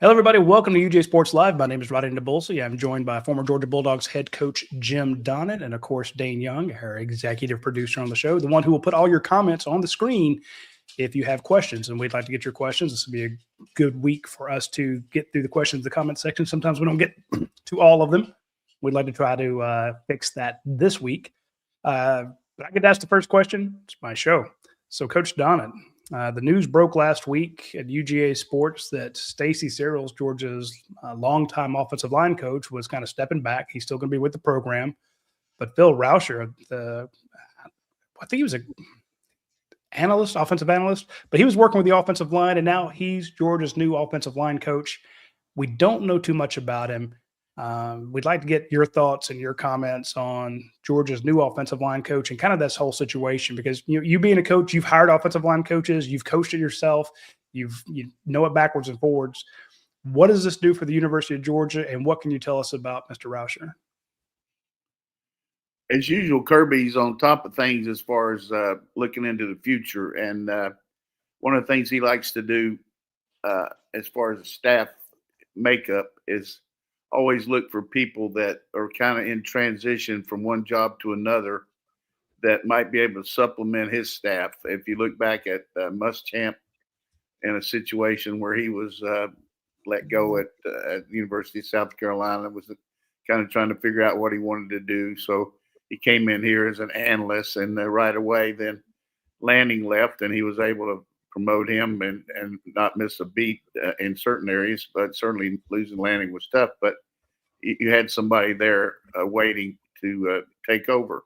Hello, everybody. Welcome to UGASports Live. My name is Radi Nabulsi. I'm joined by former Georgia Bulldogs head coach Jim Donnan and, of course, Dayne Young, our executive producer on the show, the one who will put all your comments on the screen if you have questions. And we'd like to get your questions. This will be a good week for us to get through the questions in the comment section. Sometimes we don't get to all of them. We'd like to try to fix that this week. But I get to ask the first question. It's my show. So, Coach Donnan, the news broke last week at UGA Sports that Stacey Searles, Georgia's longtime offensive line coach, was kind of stepping back. He's still going to be with the program. But Phil Rauscher, I think he was an analyst, offensive analyst, but he was working with the offensive line, and now he's Georgia's new offensive line coach. We don't know too much about him. We'd like to get your thoughts and your comments on Georgia's new offensive line coach and kind of this whole situation, because you being a coach, you've hired offensive line coaches, you've coached it yourself, you know it backwards and forwards. What does this do for the University of Georgia, and what can you tell us about Mr. Rauscher? As usual, Kirby's on top of things as far as looking into the future. And one of the things he likes to do as far as the staff makeup is always look for people that are kind of in transition from one job to another that might be able to supplement his staff. If you look back at Muschamp in a situation where he was let go at the University of South Carolina, was kind of trying to figure out what he wanted to do. So he came in here as an analyst, and right away then Lanning left, and he was able to promote him and not miss a beat in certain areas, but certainly losing Lanning was tough. But you had somebody there waiting to take over.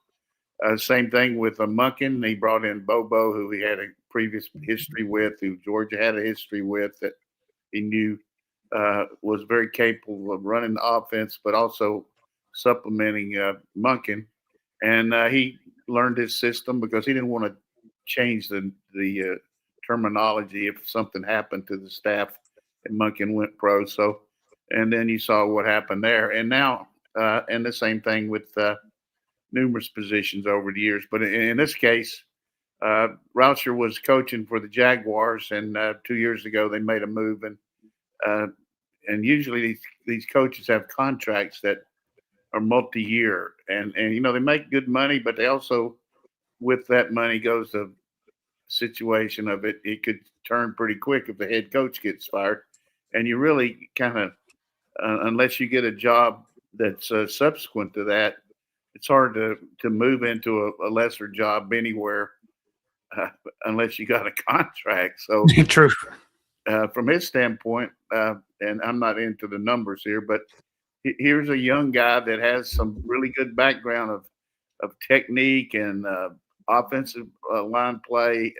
Same thing with Munkin. He brought in Bobo, who he had a previous history with, who Georgia had a history with, that he knew was very capable of running the offense, but also supplementing Munkin. And he learned his system because he didn't want to change the terminology if something happened to the staff and Munkin went pro. So, and then you saw what happened there. And now, and the same thing with numerous positions over the years. But in this case, Rauscher was coaching for the Jaguars, and 2 years ago they made a move. And usually these coaches have contracts that are multi-year, and they make good money, but they also, with that money goes the situation of it could turn pretty quick if the head coach gets fired, and you really kind of unless you get a job that's subsequent to that, it's hard to move into a lesser job anywhere unless you got a contract. So True. From his standpoint, and I'm not into the numbers here, but here's a young guy that has some really good background of technique and offensive line play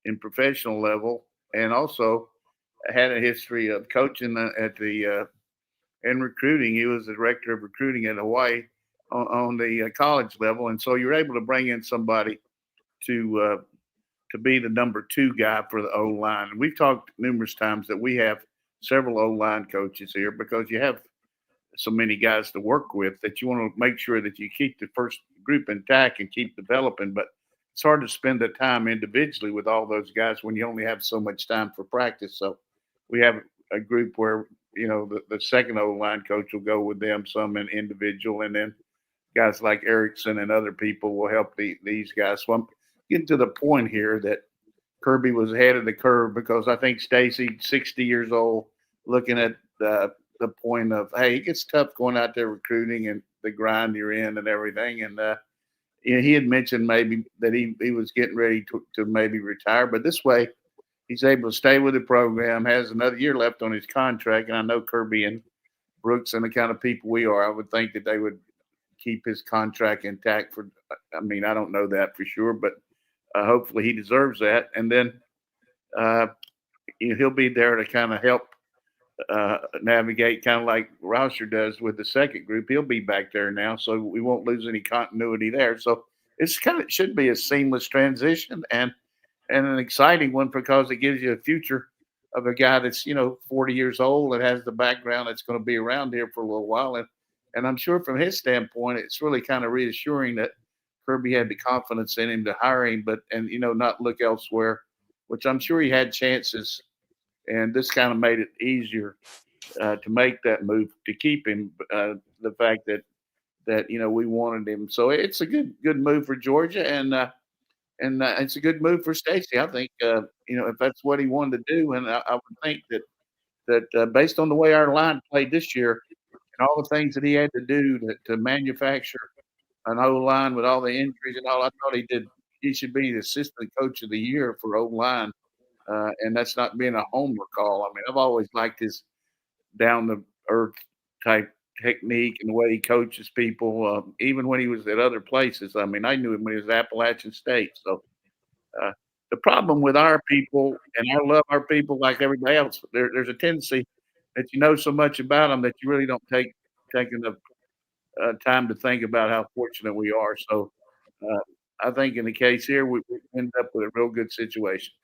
in professional level, and also had a history of coaching and recruiting. He was the director of recruiting at Hawaii on the college level, and so you're able to bring in somebody to be the number two guy for the O line. And we've talked numerous times that we have several O line coaches here because you have so many guys to work with that you want to make sure that you keep the first group intact and keep developing. But it's hard to spend the time individually with all those guys when you only have so much time for practice. So we have a group where, the second O-line coach will go with them, some in individual, and then guys like Erickson and other people will help these guys. So I'm getting to the point here that Kirby was ahead of the curve because I think Stacey, 60 years old, looking at the point of, hey, it gets tough going out there recruiting and the grind you're in and everything. And he had mentioned maybe that he was getting ready to maybe retire, but this way he's able to stay with the program, has another year left on his contract. And I know Kirby and Brooks and the kind of people we are, I would think that they would keep his contract intact I don't know that for sure, but hopefully he deserves that. And then he'll be there to kind of help navigate, kind of like Rauscher does with the second group. He'll be back there now, so we won't lose any continuity there. So should be a seamless transition and an exciting one because it gives you a future of a guy that's 40 years old and has the background that's going to be around here for a little while. And I'm sure from his standpoint, it's really kind of reassuring that Kirby had the confidence in him to hire him, not look elsewhere, which I'm sure he had chances And this kind of made it easier to make that move to keep him. The fact that we wanted him, so it's a good move for Georgia, and it's a good move for Stacey. I think if that's what he wanted to do, and I would think that based on the way our line played this year and all the things that he had to do to manufacture an O line with all the injuries and all, I thought he should be the assistant coach of the year for O line, and that's not being a homer call. I mean, I've always liked his down the earth type technique and the way he coaches people, even when he was at other places. I mean, I knew him when he was at Appalachian State. So the problem with our people, and I love our people like everybody else, there's a tendency that you know so much about them that you really don't take enough time to think about how fortunate we are. So I think in the case here, we end up with a real good situation.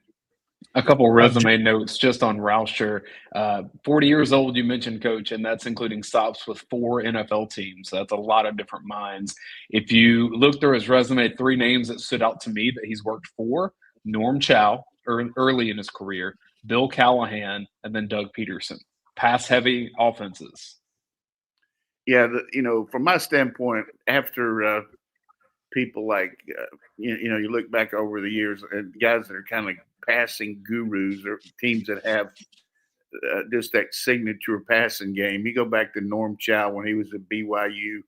A couple resume notes just on Rauscher. 40 years old, you mentioned, Coach, and that's including stops with 4 NFL teams. So that's a lot of different minds. If you look through his resume, 3 names that stood out to me that he's worked for: Norm Chow early in his career, Bill Callahan, and then Doug Peterson. Pass-heavy offenses. Yeah, from my standpoint, after people like, you look back over the years and guys that are kind of passing gurus or teams that have just that signature passing game. You go back to Norm Chow when he was at BYU.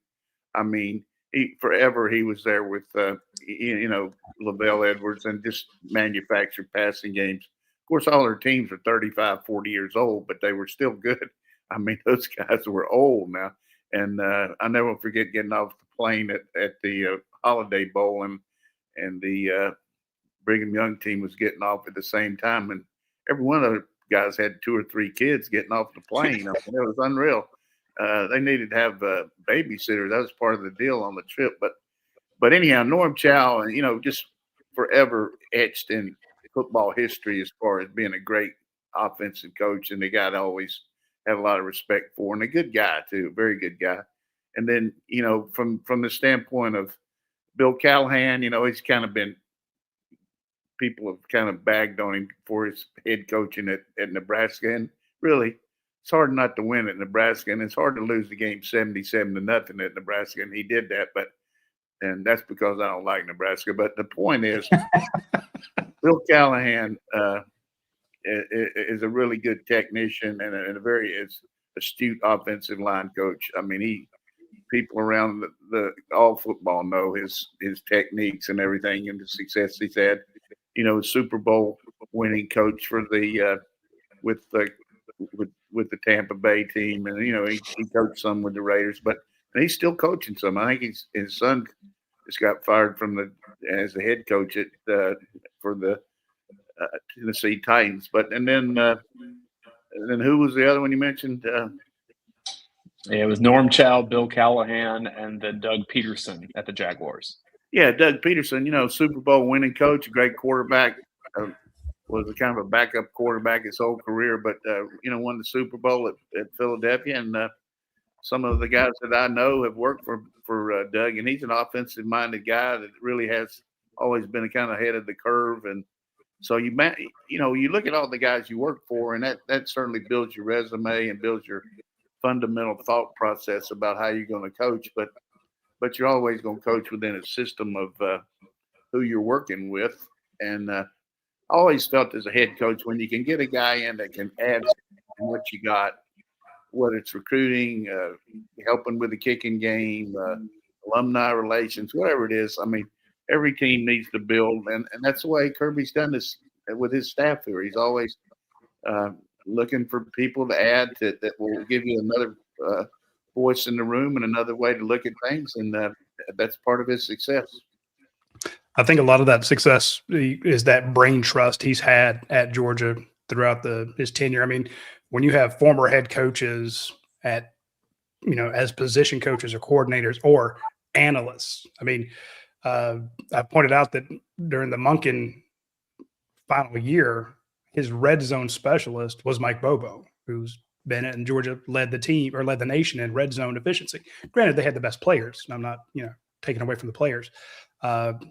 I mean, he was there with LaVell Edwards and just manufactured passing games. Of course, all their teams are 35, 40 years old, but they were still good. I mean, those guys were old now. And I never will forget getting off the plane at the Holiday Bowl, and the Brigham Young team was getting off at the same time, and every one of the guys had 2 or 3 kids getting off the plane. I mean, it was unreal. They needed to have babysitters. That was part of the deal on the trip. But anyhow, Norm Chow, just forever etched in football history as far as being a great offensive coach, and the guy to always have a lot of respect for, and a good guy too, a very good guy. And then from the standpoint of Bill Callahan, he's kind of been. People have kind of bagged on him for his head coaching at Nebraska. And really, it's hard not to win at Nebraska. And it's hard to lose the game 77-0 at Nebraska. And he did that. And that's because I don't like Nebraska. But the point is, Bill Callahan is a really good technician and a very astute offensive line coach. I mean, people around all football know his techniques and everything and the success he's had. Super Bowl winning coach for the with the Tampa Bay team, and he coached some with the Raiders, but he's still coaching some. I think his son just got fired as the head coach for the Tennessee Titans. And then who was the other one you mentioned? It was Norm Chow, Bill Callahan, and then Doug Peterson at the Jaguars. Yeah, Doug Peterson, Super Bowl winning coach, a great quarterback, was a kind of a backup quarterback his whole career, but, won the Super Bowl at Philadelphia. And some of the guys that I know have worked for Doug, and he's an offensive-minded guy that really has always been kind of ahead of the curve. And so, you look at all the guys you work for, and that certainly builds your resume and builds your fundamental thought process about how you're going to coach. But you're always going to coach within a system of who you're working with. And I always felt as a head coach, when you can get a guy in that can add what you got, whether it's recruiting, helping with the kicking game, alumni relations, whatever it is. I mean, every team needs to build. And that's the way Kirby's done this with his staff here. He's always looking for people to add that will give you another voice in the room and another way to look at things, and that's part of his success. I think a lot of that success is that brain trust he's had at Georgia throughout his tenure. I mean, when you have former head coaches as position coaches or coordinators or analysts. I mean, I pointed out that during the Monken final year, his red zone specialist was Mike Bobo, who's Bennett and Georgia led the nation in red zone efficiency. Granted, they had the best players. I'm not, taking away from the players. And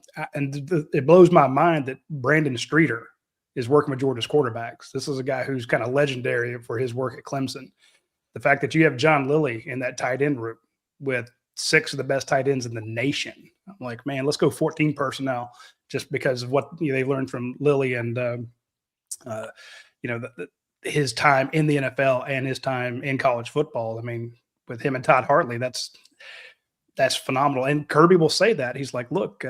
it blows my mind that Brandon Streeter is working with Georgia's quarterbacks. This is a guy who's kind of legendary for his work at Clemson. The fact that you have John Lilly in that tight end room with 6 of the best tight ends in the nation. I'm like, man, let's go 14 personnel just because of what they learned from Lilly and, his time in the NFL and his time in college football. I mean, with him and Todd Hartley, that's phenomenal. And Kirby will say that. He's like, look,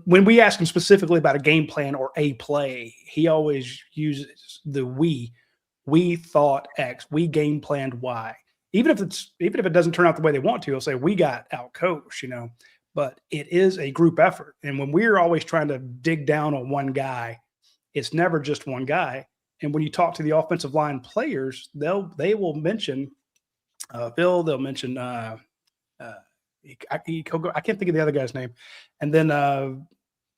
when we ask him specifically about a game plan or a play, he always uses the we thought X, we game planned Y. Even if it doesn't turn out the way they want to, he'll say we got out coached, but it is a group effort. And when we're always trying to dig down on one guy, it's never just one guy. And when you talk to the offensive line players, they will mention Phil, they'll mention I can't think of the other guy's name. And then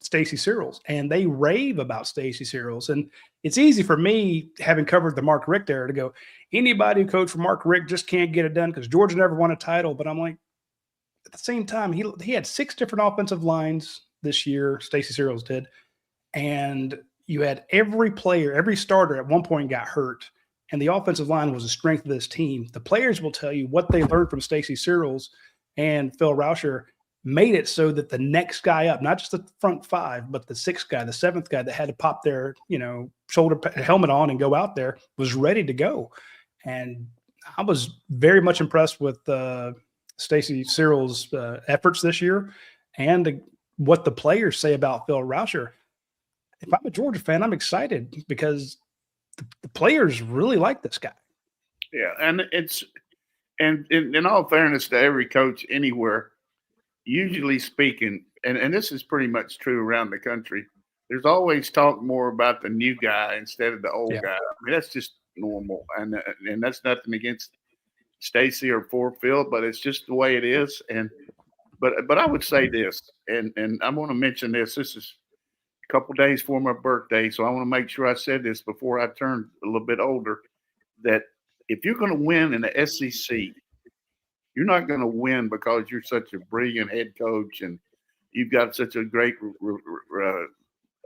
Stacey Searles, and they rave about Stacey Searles. And it's easy for me, having covered the Mark Richt era, to go, anybody who coached for Mark Richt just can't get it done because Georgia never won a title. But I'm like, at the same time, he had 6 different offensive lines this year, Stacey Searles did. And you had every player, every starter at one point got hurt. And the offensive line was the strength of this team. The players will tell you what they learned from Stacey Searles and Phil Rauscher made it so that the next guy up, not just the front 5, but the 6th guy, the 7th guy that had to pop their, shoulder helmet on and go out there was ready to go. And I was very much impressed with Stacey Searles' efforts this year and what the players say about Phil Rauscher. If I'm a Georgia fan, I'm excited because the players really like this guy. Yeah, and in all fairness to every coach anywhere, usually speaking, and this is pretty much true around the country, there's always talk more about the new guy instead of the old guy. I mean, that's just normal, and that's nothing against Stacey or poor Phil, but it's just the way it is. And but I would say this, and I want to mention this. This is a couple days before my birthday, so I want to make sure I said this before I turn a little bit older, that if you're going to win in the SEC, you're not going to win because you're such a brilliant head coach and you've got such a great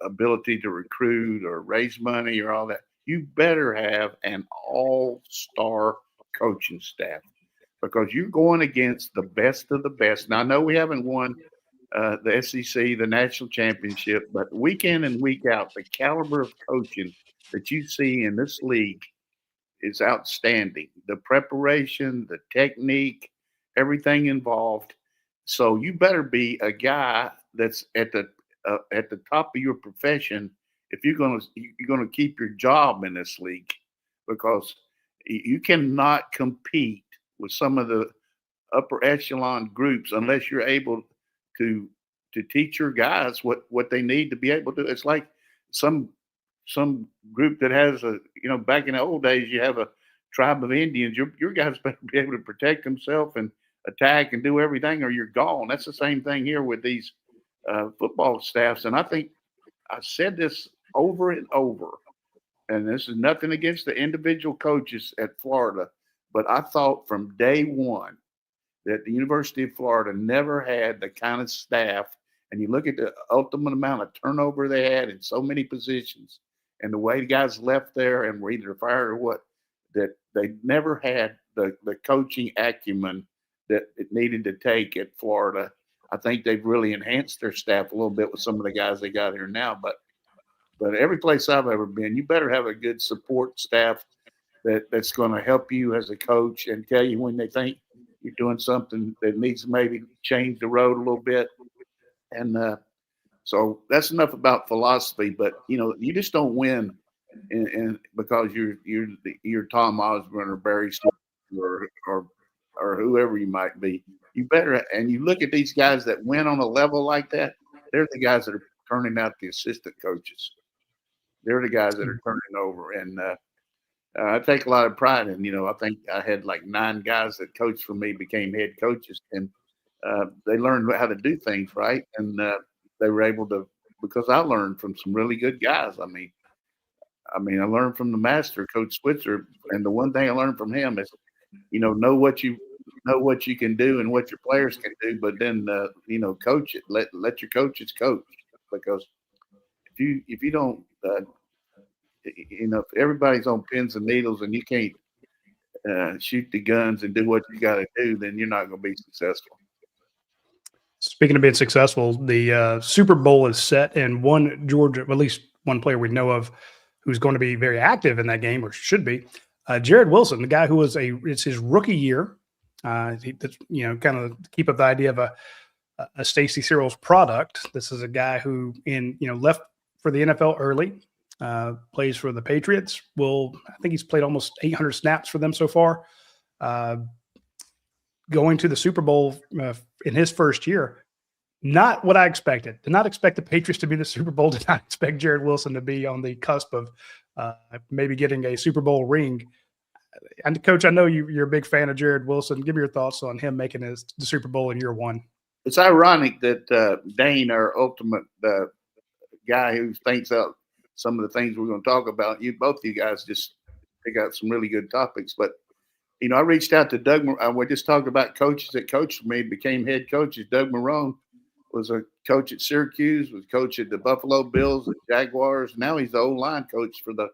ability to recruit or raise money or all that. You better have an all-star coaching staff because you're going against the best of the best. Now, I know we haven't won the SEC, the national championship, but week in and week out, the caliber of coaching that you see in this league is outstanding. The preparation, the technique, everything involved. So you better be a guy that's at the top of your profession if you're going to keep your job in this league, because you cannot compete with some of the upper echelon groups unless you're able to teach your guys what they need to be able to. It's like some group that has back in the old days, you have a tribe of Indians. Your guys better be able to protect themselves and attack and do everything, or you're gone. That's the same thing here with these football staffs. And I think I said this over and over, and this is nothing against the individual coaches at Florida, but I thought from day one that the University of Florida never had the kind of staff. And you look at the ultimate amount of turnover they had in so many positions and the way the guys left there and were either fired or what, that they never had the coaching acumen that it needed to take at Florida. I think they've really enhanced their staff a little bit with some of the guys they got here now. But every place I've ever been, you better have a good support staff that's going to help you as a coach and tell you when they think you're doing something that needs to maybe change the road a little bit. And so that's enough about philosophy. But you just don't win because you're Tom Osborne or Barry Stewart or whoever you might be. You better, and you look at these guys that win on a level like that, they're the guys that are turning out the assistant coaches. They're the guys that are turning over. And I take a lot of pride in, I think I had like 9 guys that coached for me became head coaches, and they learned how to do things right. And they were able to, because I learned from some really good guys. I mean, I learned from the master, Coach Switzer, and the one thing I learned from him is, know what you can do and what your players can do, but then coach it. Let your coaches coach, because if you don't if everybody's on pins and needles and you can't shoot the guns and do what you got to do, then you're not going to be successful. Speaking of being successful, the Super Bowl is set, and one Georgia, at least one player we know of, who's going to be very active in that game, or should be, Jared Wilson, the guy who it's his rookie year. Kind of keep up the idea of a Stacey Searles product. This is a guy who left for the NFL early, plays for the Patriots. I think he's played almost 800 snaps for them so far. Going to the Super Bowl in his first year, not what I expected. Did not expect the Patriots to be in the Super Bowl. Did not expect Jared Wilson to be on the cusp of maybe getting a Super Bowl ring. And Coach, I know you're a big fan of Jared Wilson. Give me your thoughts on him making the Super Bowl in year one. It's ironic that Dayne, our ultimate guy who thinks out some of the things we're going to talk about, both you guys just pick out some really good topics. But I reached out to Doug. We just talked about coaches that coached for me, became head coaches. Doug Marrone was a coach at Syracuse, was coach at the Buffalo Bills, the Jaguars. Now he's the O-line coach for the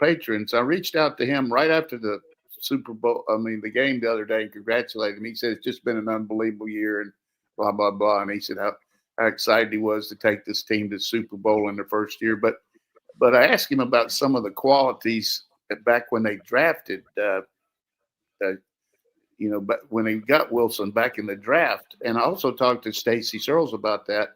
Patriots. I reached out to him right after the Super Bowl. The game the other day, and congratulated him. He said it's just been an unbelievable year and blah blah blah. And he said how excited he was to take this team to the Super Bowl in their first year. But I asked him about some of the qualities back when they drafted. But when he got Wilson back in the draft, and I also talked to Stacey Searles about that.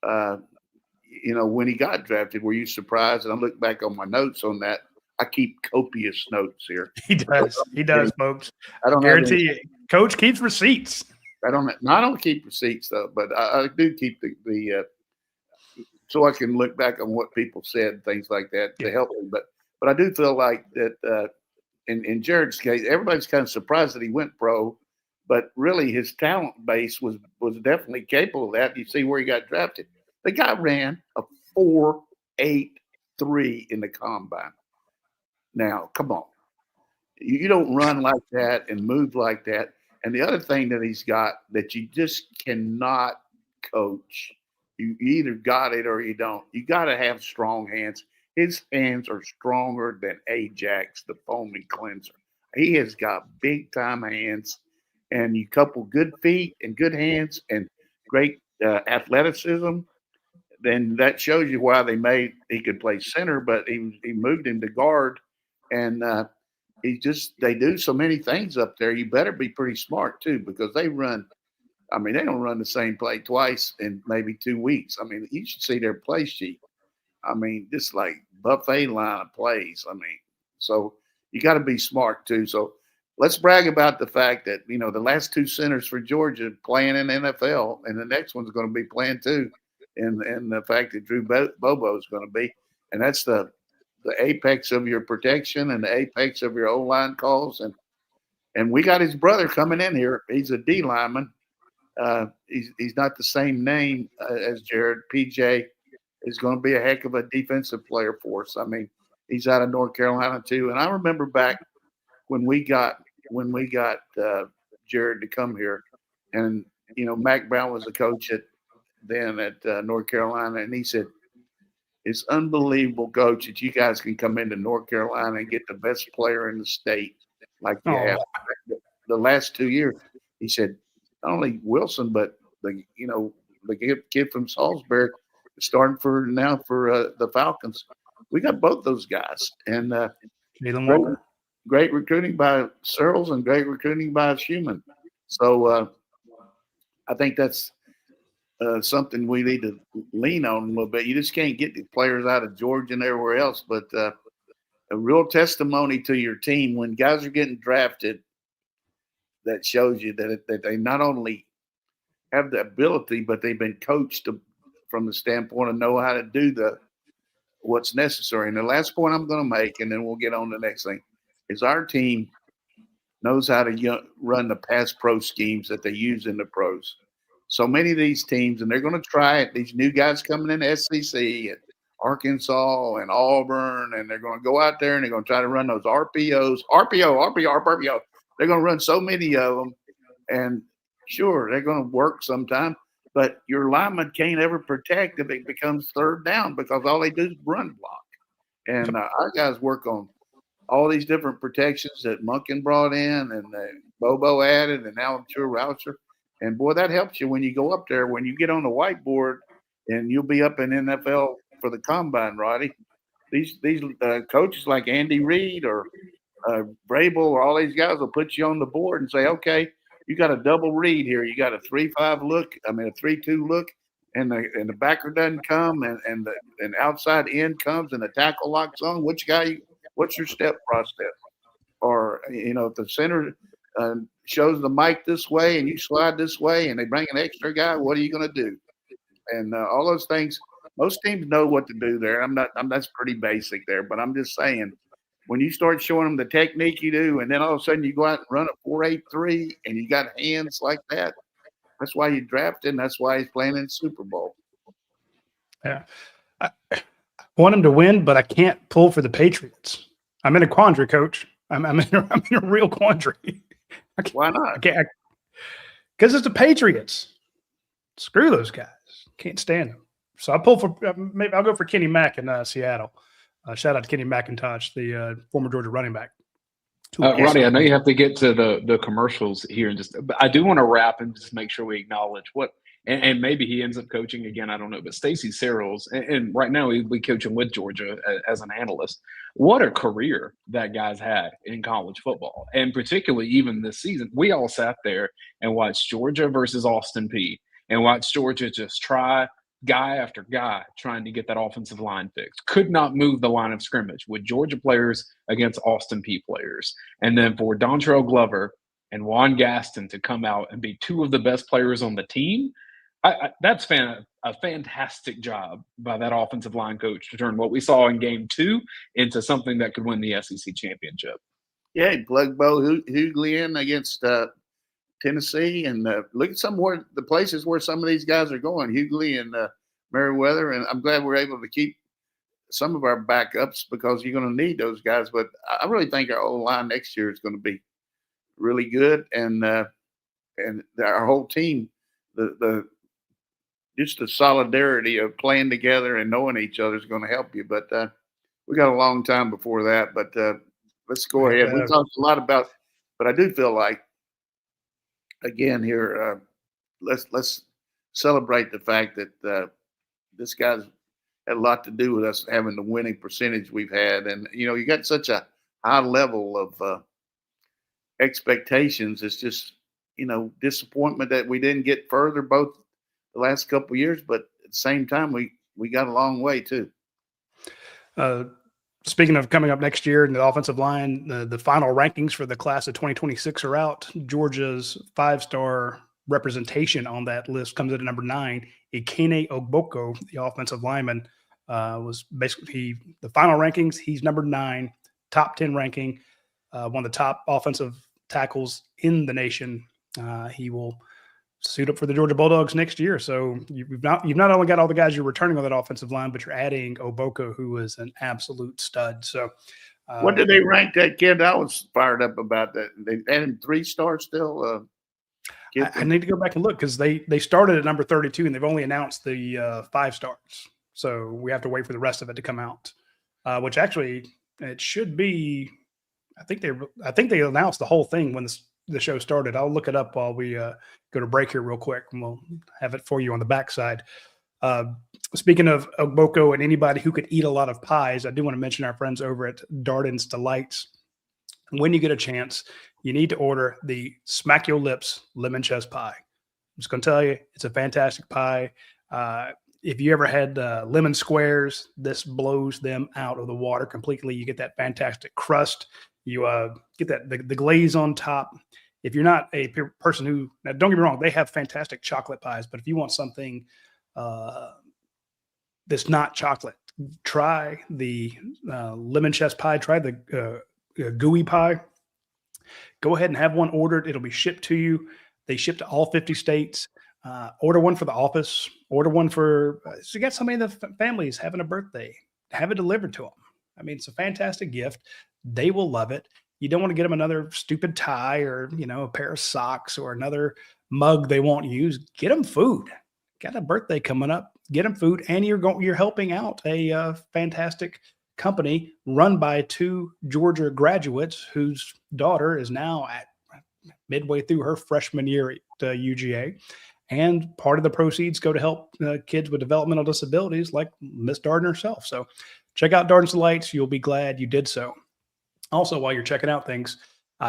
When he got drafted, were you surprised? And I look back on my notes on that. I keep copious notes here. He does, folks. I don't guarantee you. Coach keeps receipts. I don't keep receipts though, but I do keep the so I can look back on what people said, things like that to help me. But I do feel like that. In Jared's case, everybody's kind of surprised that he went pro, but really his talent base was definitely capable of that. You see where he got drafted. The guy ran a 4.83 in the combine. Now, come on. You don't run like that and move like that. And the other thing that he's got that you just cannot coach, you either got it or you don't. You got to have strong hands. His hands are stronger than Ajax, the foaming cleanser. He has got big-time hands, and you couple good feet and good hands and great athleticism, then that shows you why he could play center, but he moved him to guard, and they do so many things up there. You better be pretty smart too, because they run. They don't run the same play twice in maybe 2 weeks. You should see their play sheet. Just like buffet line of plays. So you got to be smart too. So let's brag about the fact that, the last two centers for Georgia playing in the NFL, and the next one's going to be playing too. And the fact that Drew Bobo is going to be, and that's the apex of your protection and the apex of your O-line calls. And we got his brother coming in here. He's a D lineman. He's not the same name as Jared. PJ is going to be a heck of a defensive player for us. He's out of North Carolina too. And I remember back when we got Jared to come here, and Mac Brown was a coach at North Carolina, and he said, "It's unbelievable, Coach, that you guys can come into North Carolina and get the best player in the state like you have." The last 2 years, he said, not only Wilson, but the kid from Salisbury starting for the Falcons. We got both those guys, and great recruiting by Searles and great recruiting by Schumann. So I think that's something we need to lean on a little bit. You just can't get the players out of Georgia and everywhere else, but a real testimony to your team when guys are getting drafted. That shows you that they not only have the ability, but they've been coached from the standpoint of know how to do what's necessary. And the last point I'm going to make, and then we'll get on to the next thing, is our team knows how to run the pass pro schemes that they use in the pros. So many of these teams, and they're going to try it, these new guys coming in SEC and Arkansas and Auburn, and they're going to go out there and they're going to try to run those RPO. They're going to run so many of them, and sure, they're going to work sometime, but your lineman can't ever protect if it becomes third down because all they do is run block. And our guys work on all these different protections that Munkin brought in and Bobo added, and now I'm sure Rauscher. And boy, that helps you when you go up there. When you get on the whiteboard, and you'll be up in NFL for the combine, Roddy. These coaches like Andy Reid or Vrabel or all these guys will put you on the board and say, okay, you got a double read here. You got a 3-5 look. I mean, a 3-2 look, and the backer doesn't come, and the outside end comes, and the tackle locks on. What's your step process? Or if the center shows the mic this way and you slide this way, and they bring an extra guy, what are you going to do? And all those things. Most teams know what to do there. That's pretty basic there, but I'm just saying, when you start showing them the technique you do, and then all of a sudden you go out and run a 4.83 and you got hands like that, that's why you drafted, and that's why he's playing in the Super Bowl. Yeah. I want him to win, but I can't pull for the Patriots. I'm in a quandary, Coach. I'm in a real quandary. Why not? Because it's the Patriots. Screw those guys. Can't stand them. So I pull for maybe I'll go for Kenny Mack in Seattle. Shout out to Kenny McIntosh, the former Georgia running back. Roddy, I know you have to get to the commercials here, but I do want to wrap and just make sure we acknowledge what, and maybe he ends up coaching again. I don't know, but Stacey Searles, and right now we coach him with Georgia as an analyst. What a career that guy's had in college football, and particularly even this season. We all sat there and watched Georgia versus Austin Peay, and watched Georgia just try guy after guy trying to get that offensive line fixed. Could not move the line of scrimmage with Georgia players against Austin Peay players. And then for Dontrell Glover and Juan Gaston to come out and be two of the best players on the team, that's a fantastic job by that offensive line coach to turn what we saw in game 2 into something that could win the SEC championship. Yeah, he plugged Bo Hughley in against Tennessee, and look at the places where some of these guys are going, Hughley and Merriweather, and I'm glad we're able to keep some of our backups because you're going to need those guys. But I really think our O-line next year is going to be really good, and our whole team, just the solidarity of playing together and knowing each other is going to help you. But we got a long time before that. But let's go ahead. We talked a lot about, but I do feel like, again here, let's celebrate the fact that this guy's had a lot to do with us having the winning percentage we've had. And, you got such a high level of expectations. It's just, disappointment that we didn't get further both the last couple of years, but at the same time, we got a long way too. Speaking of coming up next year in the offensive line, the final rankings for the class of 2026 are out. Georgia's 5-star representation on that list comes in at number 9. Ikene Ogboko, the offensive lineman, was basically the final rankings. He's number 9, top 10 ranking, one of the top offensive tackles in the nation. He will suit up for the Georgia Bulldogs next year. So you've not only got all the guys you're returning on that offensive line, but you're adding Ogboko, who is an absolute stud. So what did they rank that kid? I was fired up about that. They added 3-star still. I need to go back and look because they started at number 32 and they've only announced the 5 stars. So we have to wait for the rest of it to come out, which actually it should be. I think they announced the whole thing when the show started. I'll look it up while we go to break here real quick, and we'll have it for you on the backside. Speaking of Ogboko and anybody who could eat a lot of pies, I do want to mention our friends over at Darden's Delights. When you get a chance, you need to order the Smack Your Lips lemon chess pie. I'm just going to tell you, it's a fantastic pie. If you ever had lemon squares, this blows them out of the water completely. You get that fantastic crust. You get the glaze on top. If you're not a person who, now don't get me wrong, they have fantastic chocolate pies, but if you want something that's not chocolate, try the lemon chess pie. Try the gooey pie. Go ahead and have one ordered. It'll be shipped to you. They ship to all 50 states. Order one for the office. Order one for, so you got somebody in the family is having a birthday. Have it delivered to them. I mean, it's a fantastic gift. They will love it. You don't want to get them another stupid tie or, a pair of socks or another mug they won't use. Get them food. Got a birthday coming up. Get them food, and you're helping out a fantastic company run by two Georgia graduates whose daughter is now at midway through her freshman year at UGA. And part of the proceeds go to help kids with developmental disabilities like Miss Darden herself. So check out Darden's Delights. You'll be glad you did so. Also, while you're checking out things,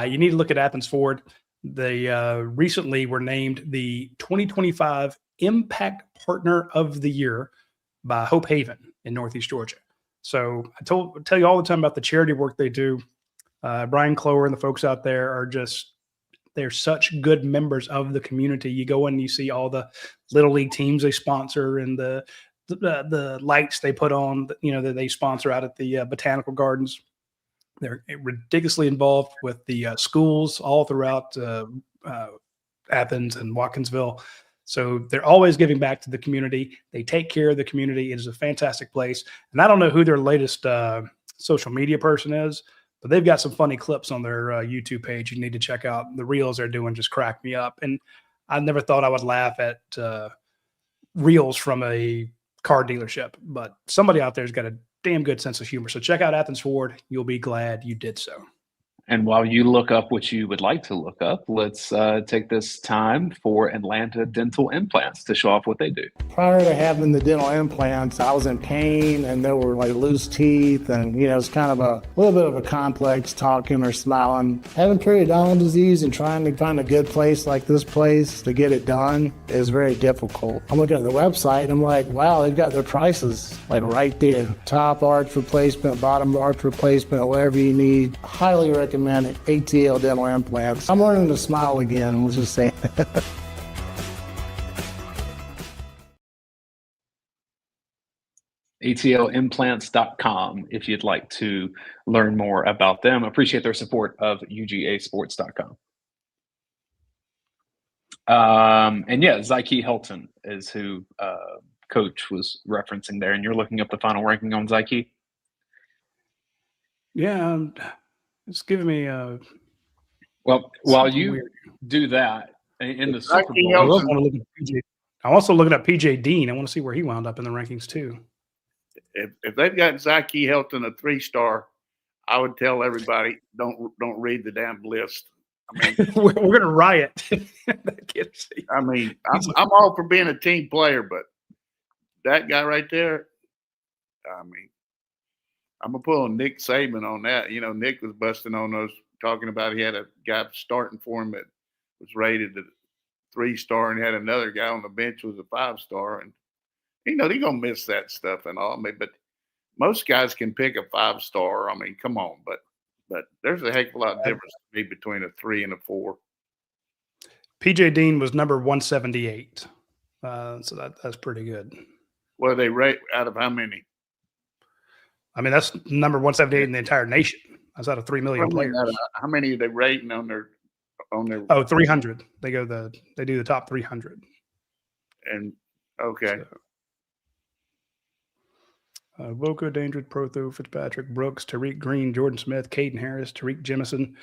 you need to look at Athens Ford. They recently were named the 2025 Impact Partner of the Year by Hope Haven in Northeast Georgia. So I tell you all the time about the charity work they do. Brian Clower and the folks out there are they're such good members of the community. You go in and you see all the little league teams they sponsor and the lights they put on, that they sponsor out at the botanical gardens. They're ridiculously involved with the schools all throughout Athens and Watkinsville. So they're always giving back to the community. They take care of the community. It is a fantastic place. And I don't know who their latest social media person is, but they've got some funny clips on their YouTube page you need to check out. The reels they're doing just crack me up. And I never thought I would laugh at reels from a car dealership, but somebody out there's got a damn good sense of humor. So check out Athens Ford. You'll be glad you did so. And while you look up what you would like to look up, let's take this time for Atlanta Dental Implants to show off what they do. Prior to having the dental implants, I was in pain and there were like loose teeth and, it's kind of a little bit of a complex talking or smiling. Having periodontal disease and trying to find a good place like this place to get it done is very difficult. I'm looking at the website and I'm like, wow, they've got their prices like right there. Top arch replacement, bottom arch replacement, whatever you need. Highly recommend ATL dental implants. I'm learning to smile again, let's just say. ATLimplants.com if you'd like to learn more about them. Appreciate their support of UGAsports.com. And yeah, Zyke Helton is who Coach was referencing there. And you're looking up the final ranking on Zyke? Yeah, it's giving me well, while you weird. Do that in the Super Bowl, I'm also looking at PJ Dean. I want to see where he wound up in the rankings too. If they've got Zyke Helton a 3-star, I would tell everybody don't read the damn list. I mean, we're going to riot. I mean, I'm all for being a team player, but that guy right there, I mean, I'm going to pull on Nick Saban on that. Nick was busting on those, talking about he had a guy starting for him that was rated a 3-star and he had another guy on the bench who was a 5-star. And, they're going to miss that stuff and all. I mean, but most guys can pick a 5-star. I mean, come on. But there's a heck of a lot of difference to me between a 3 and a 4. PJ Dean was number 178. So that's pretty good. Well, they rate out of how many? I mean, that's number 178 in the entire nation. That's out of 3 million players. How many are they rating on their? Oh, 300. They do the top 300. And okay. Voca, Dandridge, Protho, Fitzpatrick, Brooks, Tariq Green, Jordan Smith, Caden Harris, Tariq Jemison,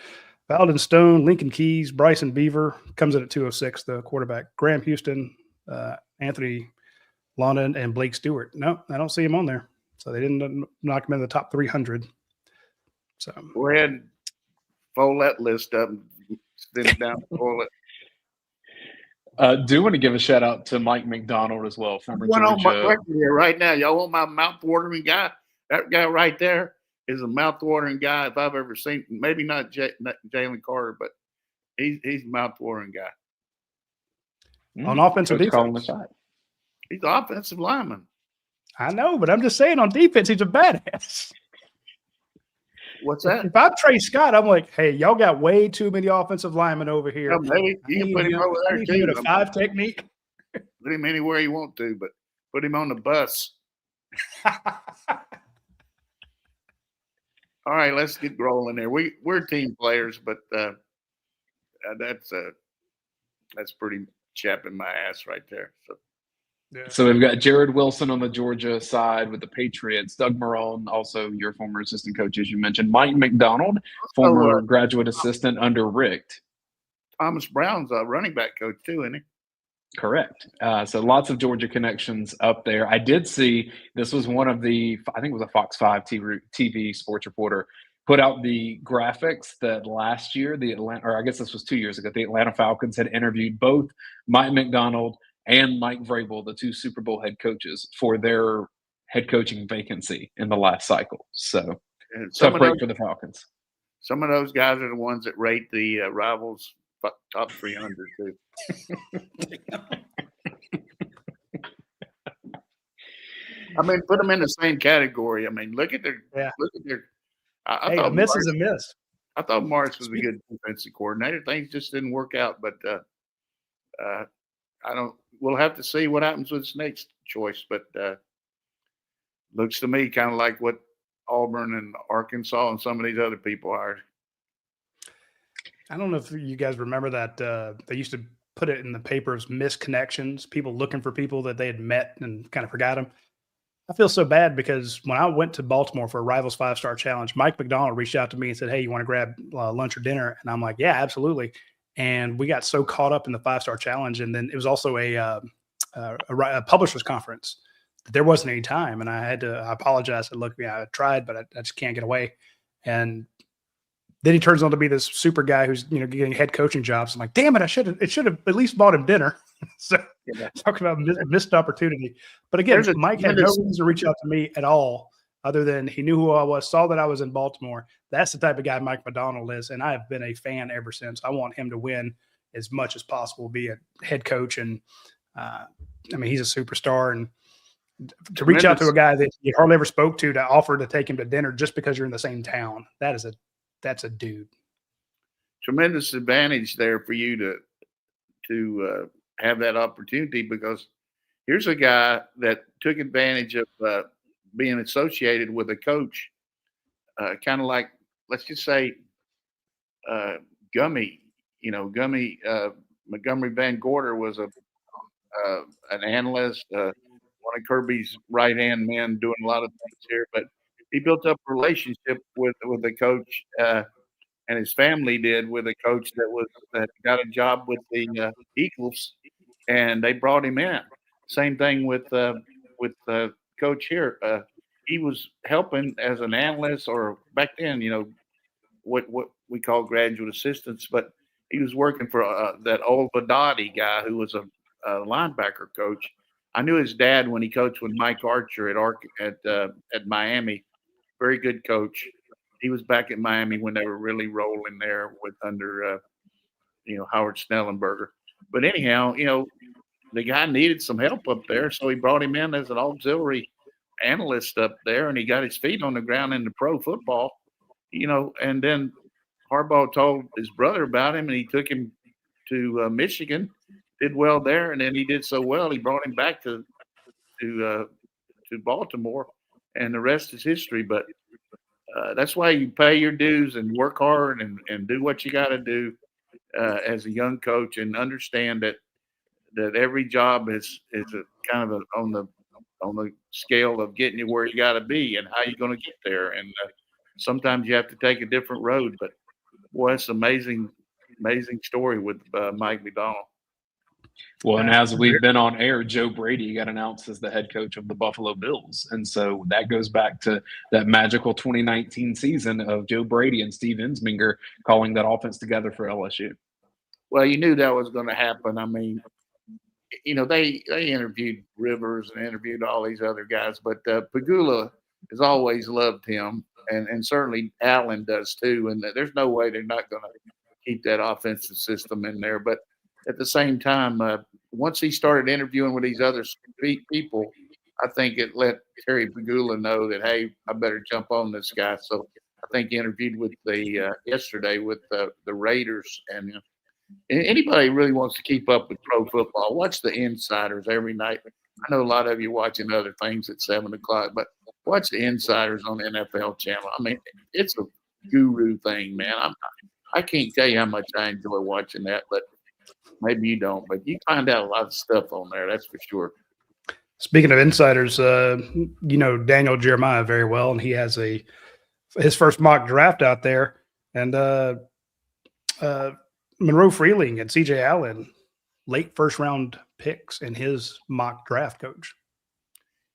Valden Stone, Lincoln Keys, Bryson Beaver comes in at 206. The quarterback, Graham Houston, Anthony London, and Blake Stewart. No, I don't see him on there. So they didn't knock him in the top 300. So go ahead and fold that list up and spin it down the toilet. Do want to give a shout out to Mike McDonald as well, former Georgia. On my record here right now. Y'all want my mouth-watering guy? That guy right there is a mouth-watering guy if I've ever seen. Maybe not Jalen Carter, but he's a mouth-watering guy. On offensive defense. He's an offensive lineman. I know, but I'm just saying on defense, he's a badass. What's that? If I'm Trey Scott, I'm like, hey, y'all got way too many offensive linemen over here. Yeah, maybe you can put him over there too. A 5 technique. Put him anywhere you want to, but put him on the bus. All right, let's get rolling there. We're team players, but that's pretty chapping my ass right there. So. Yeah. So we've got Jared Wilson on the Georgia side with the Patriots, Doug Marone, also your former assistant coach, as you mentioned, Mike McDonald, former graduate assistant under Richt. Thomas Brown's a running back coach too, isn't he? Correct. So lots of Georgia connections up there. I did see this was one of the, I think it was a Fox 5 TV sports reporter put out the graphics that last year, or I guess this was 2 years ago, the Atlanta Falcons had interviewed both Mike McDonald and Mike Vrabel, the 2 Super Bowl head coaches, for their head coaching vacancy in the last cycle. So tough break for the Falcons. Some of those guys are the ones that rate the rivals top 300 too. I mean, put them in the same category. I mean, look at their. I thought a miss is a miss. I thought Morris was a good defensive coordinator. Things just didn't work out, but I don't. We'll have to see what happens with his next choice. But looks to me kind of like what Auburn and Arkansas and some of these other people hired. I don't know if you guys remember that they used to put it in the papers, misconnections, people looking for people that they had met and kind of forgot them. I feel so bad because when I went to Baltimore for a Rivals 5-Star Challenge, Mike McDonald reached out to me and said, "Hey, you want to grab lunch or dinner?" And I'm like, "Yeah, absolutely." And we got so caught up in the 5-Star Challenge. And then it was also a publishers conference that there wasn't any time. And I apologized. I said, "Look, I tried, but I just can't get away." And then he turns on to be this super guy who's, getting head coaching jobs. I'm like, damn it, it should have at least bought him dinner. So talking about missed opportunity. But again, Mike had no reason to reach out to me at all, other than he knew who I was, saw that I was in Baltimore. That's the type of guy Mike McDonald is, and I have been a fan ever since. I want him to win as much as possible, be a head coach, and he's a superstar. And to reach out to a guy that you hardly ever spoke to offer to take him to dinner just because you're in the same town, that's a dude. Tremendous advantage there for you to have that opportunity, because here's a guy that took advantage of being associated with a coach, kind of like, let's just say, Gummy. Montgomery Van Gorder was an analyst, one of Kirby's right-hand men doing a lot of things here, but he built up a relationship with the coach, and his family did, with a coach that got a job with the Eagles, and they brought him in. Same thing with coach here. He was helping as an analyst, or back then, what we call graduate assistants, but he was working for that old Vadati guy who was a linebacker coach. I knew his dad when he coached with Mike Archer at Miami. Very good coach. He was back at Miami when they were really rolling there under Howard Snellenberger. But anyhow, the guy needed some help up there, so he brought him in as an auxiliary analyst up there, and he got his feet on the ground in the pro football, and then Harbaugh told his brother about him, and he took him to Michigan, did well there, and then he did so well, he brought him back to Baltimore, and the rest is history. But that's why you pay your dues and work hard and do what you got to do as a young coach, and understand that every job is a kind of on the scale of getting you where you got to be and how you're going to get there. And sometimes you have to take a different road. But boy, it's an amazing story with Mike McDonald. Well, and as we've been on air, Joe Brady got announced as the head coach of the Buffalo Bills. And so that goes back to that magical 2019 season of Joe Brady and Steve Ensminger calling that offense together for LSU. Well, you knew that was going to happen. I mean, they interviewed Rivers and interviewed all these other guys, but Pagula has always loved him, and certainly Allen does too. And there's no way they're not going to keep that offensive system in there. But at the same time, once he started interviewing with these other people, I think it let Terry Pagula know that, hey, I better jump on this guy. So I think he interviewed with yesterday with the Raiders. And anybody really wants to keep up with pro football, watch the Insiders every night. I know a lot of you watching other things at 7 o'clock, but watch the Insiders on the NFL channel. I mean, it's a guru thing, man. I can't tell you how much I enjoy watching that, but maybe you don't. But you find out a lot of stuff on there, that's for sure. Speaking of Insiders, Daniel Jeremiah very well, and he has his first mock draft out there, and Monroe Freeling and C.J. Allen, late first round picks in his mock draft, Coach.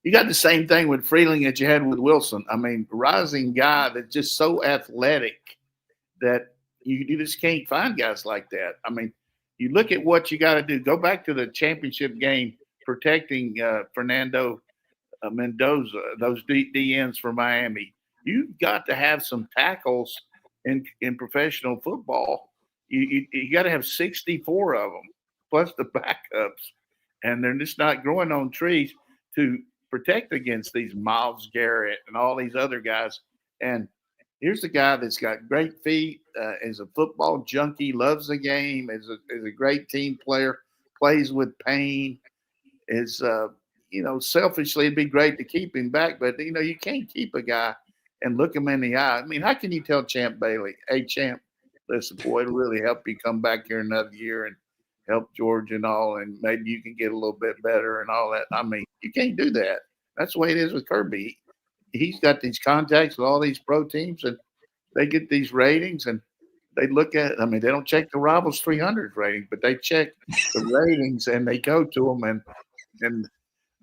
You got the same thing with Freeling that you had with Wilson. I mean, rising guy that's just so athletic that you just can't find guys like that. I mean, you look at what you got to do. Go back to the championship game protecting Fernando Mendoza, those DNs for Miami. You've got to have some tackles in professional football. You got to have 64 of them, plus the backups. And they're just not growing on trees to protect against these Myles Garrett and all these other guys. And here's a guy that's got great feet, is a football junkie, loves the game, is a great team player, plays with pain, is selfishly it'd be great to keep him back, but you can't keep a guy and look him in the eye. I mean, how can you tell Champ Bailey, hey Champ, listen, boy, it'll really help you come back here another year and help George and all, and maybe you can get a little bit better and all that. I mean, you can't do that. That's the way it is with Kirby. He's got these contacts with all these pro teams, and they get these ratings, and they look at, I mean, they don't check the Rivals 300 rating, but they check the ratings, and they go to them, and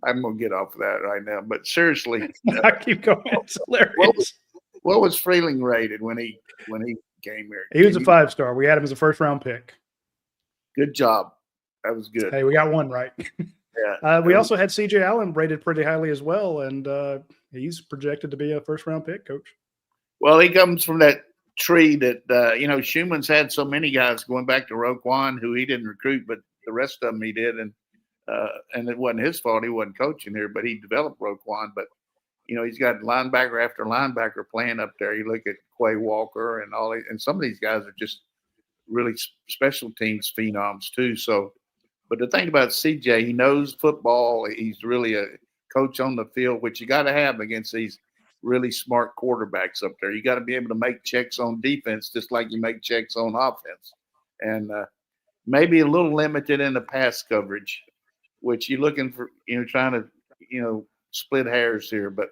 I'm going to get off of that right now. But seriously. I keep going. It's hilarious. What was Freeling rated when he came here? He was a 5-star. We had him as a first-round pick. Good job. That was good. Hey, we got one right. Yeah. We also had C.J. Allen rated pretty highly as well, and he's projected to be a first-round pick, Coach. Well, he comes from that tree that, Schumann's had so many guys going back to Roquan, who he didn't recruit, but the rest of them he did. And it wasn't his fault. He wasn't coaching here, but he developed Roquan. But, he's got linebacker after linebacker playing up there. You look at Quay Walker and all, and some of these guys are just really special teams phenoms too. So, but the thing about CJ, he knows football. He's really a coach on the field, which you got to have against these really smart quarterbacks up there. You got to be able to make checks on defense, just like you make checks on offense. And maybe a little limited in the pass coverage, which you're looking for, trying to, split hairs here. But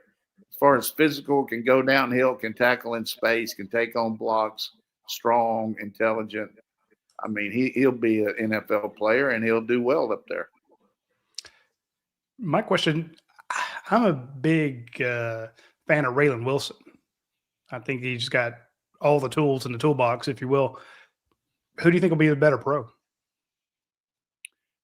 as far as physical, can go downhill, can tackle in space, can take on blocks, strong, intelligent. I mean, he'll be an NFL player, and he'll do well up there. My question, I'm a big fan of Raylan Wilson. I think he's got all the tools in the toolbox, if you will. Who do you think will be the better pro?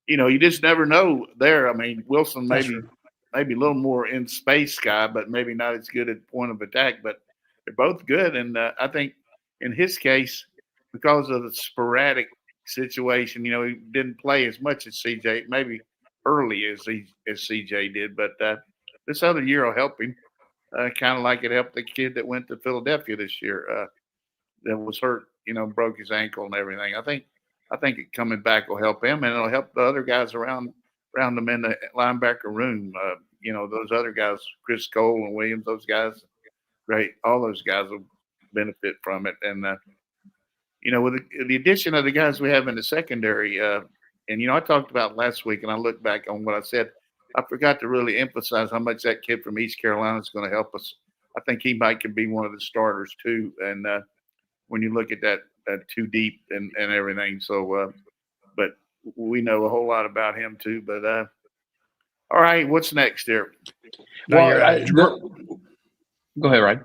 You just never know there. I mean, Wilson maybe a little more in space guy, but maybe not as good at point of attack. But they're both good, and I think in his case, because of the sporadic situation, he didn't play as much as CJ, maybe early as CJ did. But this other year will help him, kind of like it helped the kid that went to Philadelphia this year that was hurt, broke his ankle and everything. I think it coming back will help him, and it'll help the other guys around them in the linebacker room. Those other guys, Chris Cole and Williams, those guys, great. All those guys will benefit from it. And, with the addition of the guys we have in the secondary, and, I talked about last week, and I look back on what I said, I forgot to really emphasize how much that kid from East Carolina is going to help us. I think he could be one of the starters too. And when you look at that too deep and everything. So, but we know a whole lot about him too. But all right, what's next here? Well, go ahead, Ryan.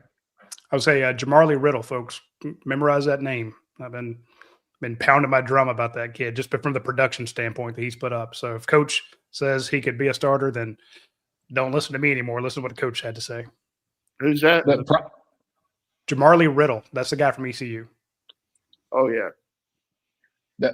I would say Jamarly Riddle, folks. Memorize that name. I've been pounding my drum about that kid just from the production standpoint that he's put up. So if Coach says he could be a starter, then don't listen to me anymore. Listen to what the coach had to say. Who's that? Jamarly Riddle. That's the guy from ECU. Oh, yeah.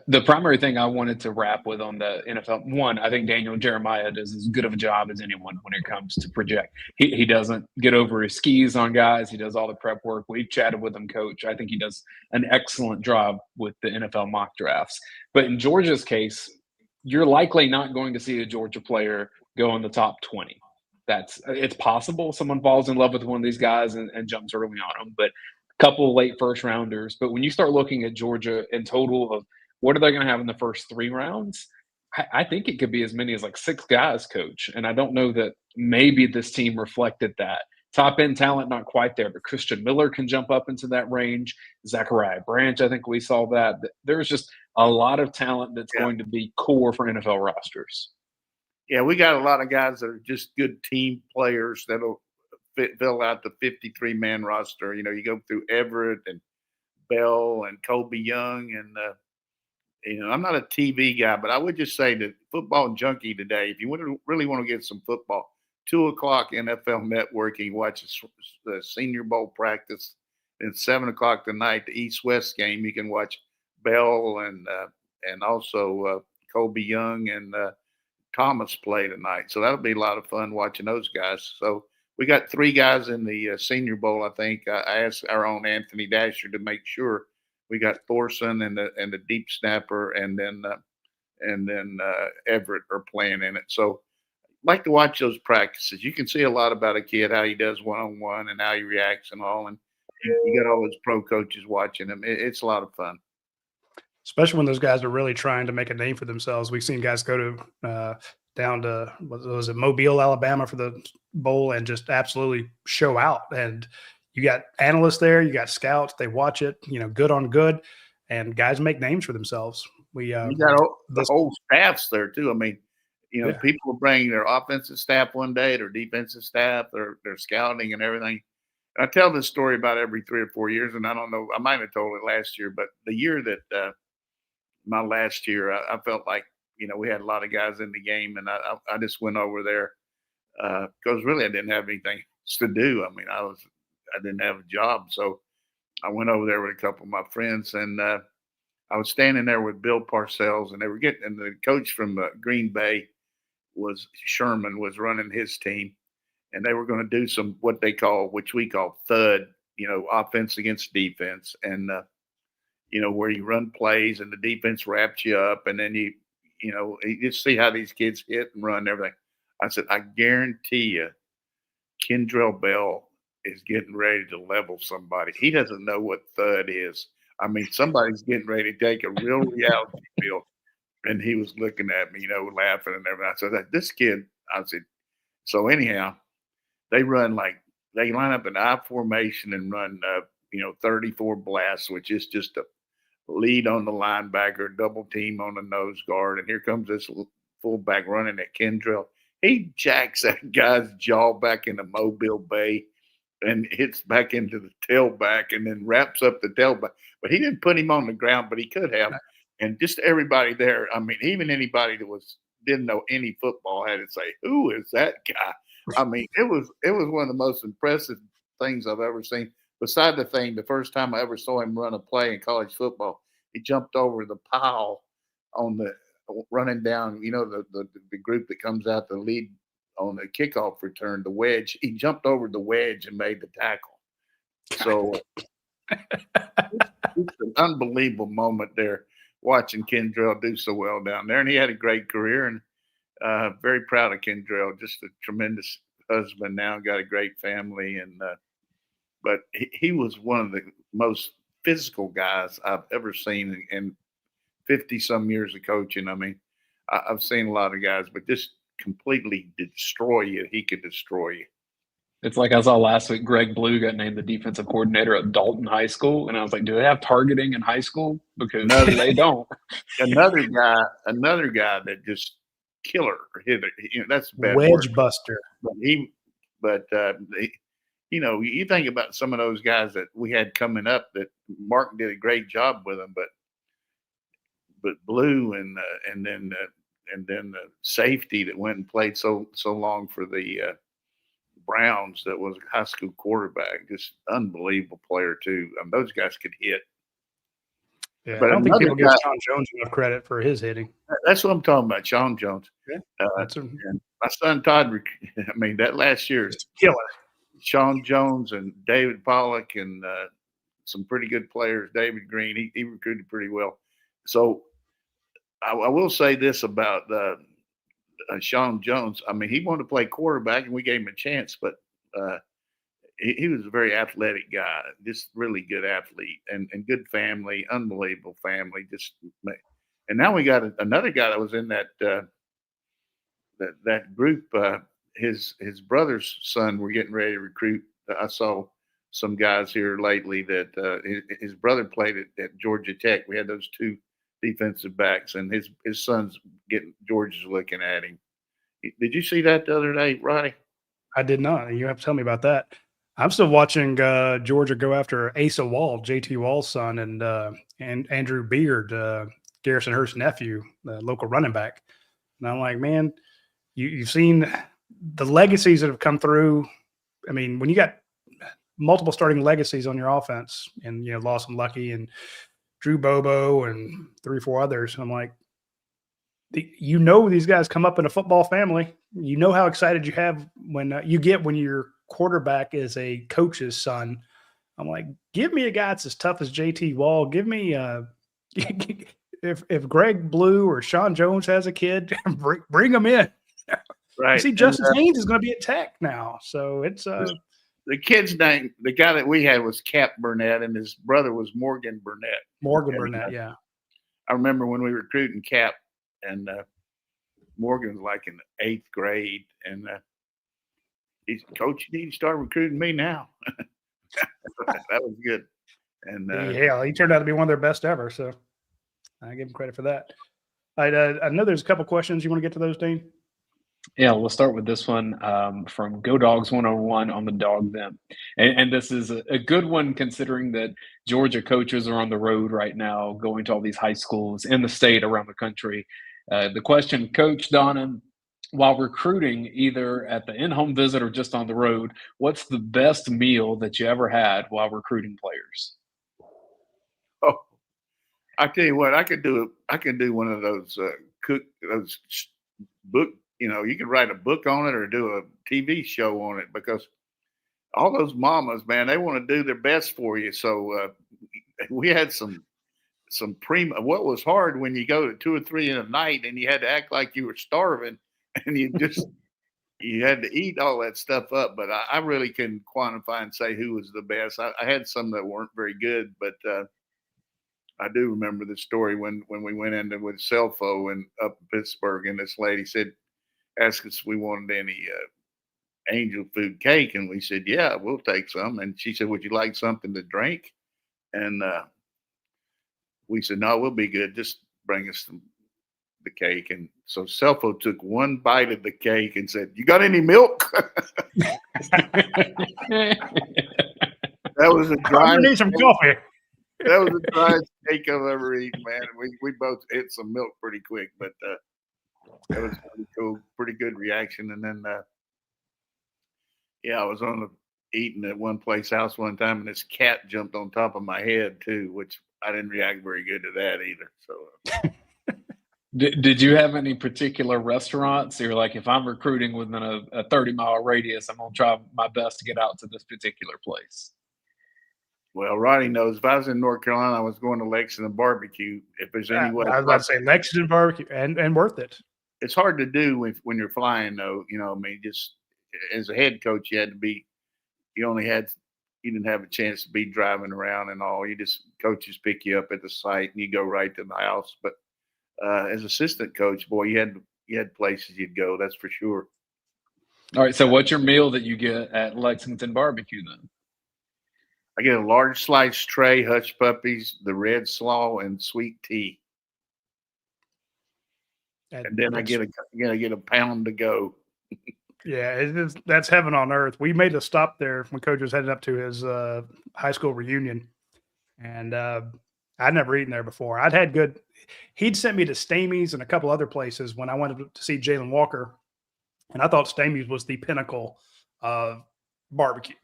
The primary thing I wanted to wrap with on the NFL, one, I think Daniel Jeremiah does as good of a job as anyone when it comes to project. He doesn't get over his skis on guys. He does all the prep work. We've chatted with him, Coach. I think he does an excellent job with the NFL mock drafts. But in Georgia's case, you're likely not going to see a Georgia player go in the top 20. It's possible someone falls in love with one of these guys and jumps early on them, but a couple of late first rounders. But when you start looking at Georgia in total of what are they going to have in the first 3 rounds, I think it could be as many as like 6 guys, Coach. And I don't know that maybe this team reflected that. Top end talent, not quite there, but Christian Miller can jump up into that range. Zachariah Branch, I think we saw that. There's just a lot of talent that's going to be core for NFL rosters. Yeah, we got a lot of guys that are just good team players that'll fill out the 53-man roster. You know, you go through Everett and Bell and Kobe Young and I'm not a TV guy, but I would just say that Football Junkie today, if you really want to get some football, 2:00 NFL Network, you can watch the Senior Bowl practice. And 7:00 tonight, the East-West game, you can watch Bell and also Kobe Young and Thomas play tonight. So that'll be a lot of fun watching those guys. So we got 3 guys in the Senior Bowl, I think. I asked our own Anthony Dasher to make sure we got Thorson and the deep snapper, and then Everett are playing in it. So like to watch those practices. You can see a lot about a kid, how he does one-on-one and how he reacts and all. And you got all those pro coaches watching him. It's a lot of fun. Especially when those guys are really trying to make a name for themselves. We've seen guys go to down to was it Mobile, Alabama for the bowl and just absolutely show out. And you got analysts there, you got scouts, they watch it, good on good, and guys make names for themselves. You got the whole staffs there too. I mean, people will bring their offensive staff one day, their defensive staff, their scouting and everything. I tell this story about every 3 or 4 years, and I don't know, I might have told it last year, but the year that my last year, I felt like, we had a lot of guys in the game, and I just went over there because really I didn't have anything else to do. I mean, I didn't have a job, so I went over there with a couple of my friends, and I was standing there with Bill Parcells, and and the coach from Green Bay Sherman was running his team, and they were going to do which we call thud, offense against defense, and where you run plays and the defense wraps you up, and then you just see how these kids hit and run and everything. I said, I guarantee you, Kendrell Bell is getting ready to level somebody. He doesn't know what thud is. I mean, somebody's getting ready to take a real reality field. And he was looking at me, laughing and everything. I said, this kid, I said, so anyhow, they line up in I formation and run, 34 blasts, which is just a lead on the linebacker, double team on the nose guard. And here comes this fullback running at Kendrell. He jacks that guy's jaw back into Mobile Bay and hits back into the tailback and then wraps up the tailback. But he didn't put him on the ground, but he could have. And just everybody there, I mean, even anybody that didn't know any football had to say, who is that guy? I mean, it was one of the most impressive things I've ever seen. Beside the first time I ever saw him run a play in college football, he jumped over the pile on the running down, the group that comes out the lead on the kickoff return, the wedge. He jumped over the wedge and made the tackle. So it's an unbelievable moment there, watching Kendrell do so well down there. And he had a great career, and very proud of Kendrell. Just a tremendous husband now, got a great family. And but he was one of the most physical guys I've ever seen in 50-some years of coaching. I mean, I've seen a lot of guys, but just completely destroy you. He could destroy you. It's like I saw last week, Greg Blue got named the defensive coordinator at Dalton High School. And I was like, do they have targeting in high school? Because they don't. Another guy that just killer hitter. That's a bad wedge word. buster. But you think about some of those guys that we had coming up that Mark did a great job with them, but Blue and then the safety that went and played so long for the Browns, that was a high school quarterback, just unbelievable player too. Those guys could hit. Yeah, but I don't think people give Sean Jones enough credit for his hitting. That's what I'm talking about, Sean Jones. Yeah, and my son Todd. I mean, that last year, killer. Sean Jones and David Pollock and some pretty good players. David Green, he recruited pretty well. So I will say this about Sean Jones. I mean, he wanted to play quarterback, and we gave him a chance, but he was a very athletic guy, just really good athlete and good family, unbelievable family. And now we got another guy that was in that group. His brother's son, we're getting ready to recruit. I saw some guys here lately that his brother played at Georgia Tech. We had those two defensive backs, and his son's Georgia's looking at him. Did you see that the other day, Roddy? I did not. You have to tell me about that. I'm still watching Georgia go after Asa Wall, JT Wall's son, and Andrew Beard, Garrison Hurst's nephew, the local running back. And I'm like, man, you've seen the legacies that have come through. I mean, when you got multiple starting legacies on your offense, and Lawson Lucky and Drew Bobo and 3 or 4 others, I'm like, these guys come up in a football family. You know how excited you have when you get when your quarterback is a coach's son. I'm like, give me a guy that's as tough as JT Wall. Give me if Greg Blue or Sean Jones has a kid, bring him in. Right. See, Justice Haynes is going to be at Tech now, so it's the kid's name. The guy that we had was Cap Burnett, and his brother was Morgan Burnett. Burnett, yeah. I remember when we were recruiting Cap, and Morgan was like in the 8th grade, and he's, Coach, you need to start recruiting me now. That was good. And he turned out to be one of their best ever, so I give him credit for that. I know there's a couple questions. You want to get to those, Dayne? Yeah, we'll start with this one from Go Dogs 101 on the Dog Them. And this is a good one considering that Georgia coaches are on the road right now, going to all these high schools in the state around the country. The question, Coach Donnan, while recruiting either at the in-home visit or just on the road, what's the best meal that you ever had while recruiting players? Oh, I tell you what, I could do one of those those book. You could write a book on it or do a TV show on it, because all those mamas, man, they want to do their best for you. So we had some prima. What was hard when you go to 2 or 3 in the night and you had to act like you were starving, and you had to eat all that stuff up. But I really couldn't quantify and say who was the best. I had some that weren't very good, but I do remember the story when we went into with Selfo and up in Pittsburgh, and this lady asked us if we wanted any angel food cake, and we said, yeah, we'll take some. And she said, would you like something to drink? And we said, no, we'll be good. Just bring us the cake. And so Selfo took one bite of the cake and said, you got any milk? That was a dry. I need some coffee. That was the driest cake I've ever eaten, man. We both ate some milk pretty quick, but that was pretty cool, pretty good reaction. And then, I was eating at one place house one time, and this cat jumped on top of my head too, which I didn't react very good to that either. So, did you have any particular restaurants? You're like, if I'm recruiting within a 30-mile radius, I'm gonna try my best to get out to this particular place. Well, Roddy knows if I was in North Carolina, I was going to Lexington Barbecue. If there's any way, I was about to say Lexington Barbecue, and worth it. It's hard to do when you're flying, though. Just as a head coach, you didn't have a chance to be driving around and all. Coaches pick you up at the site and you go right to the house. But as assistant coach, boy, you had places you'd go. That's for sure. All right. So what's your meal that you get at Lexington Barbecue then? I get a large sliced tray, hush puppies, the red slaw, and sweet tea. And then I get a pound to go. Yeah, that's heaven on earth. We made a stop there when Coach was heading up to his high school reunion, and I'd never eaten there before. He'd sent me to Stamey's and a couple other places when I went to see Jalen Walker, and I thought Stamey's was the pinnacle of barbecue.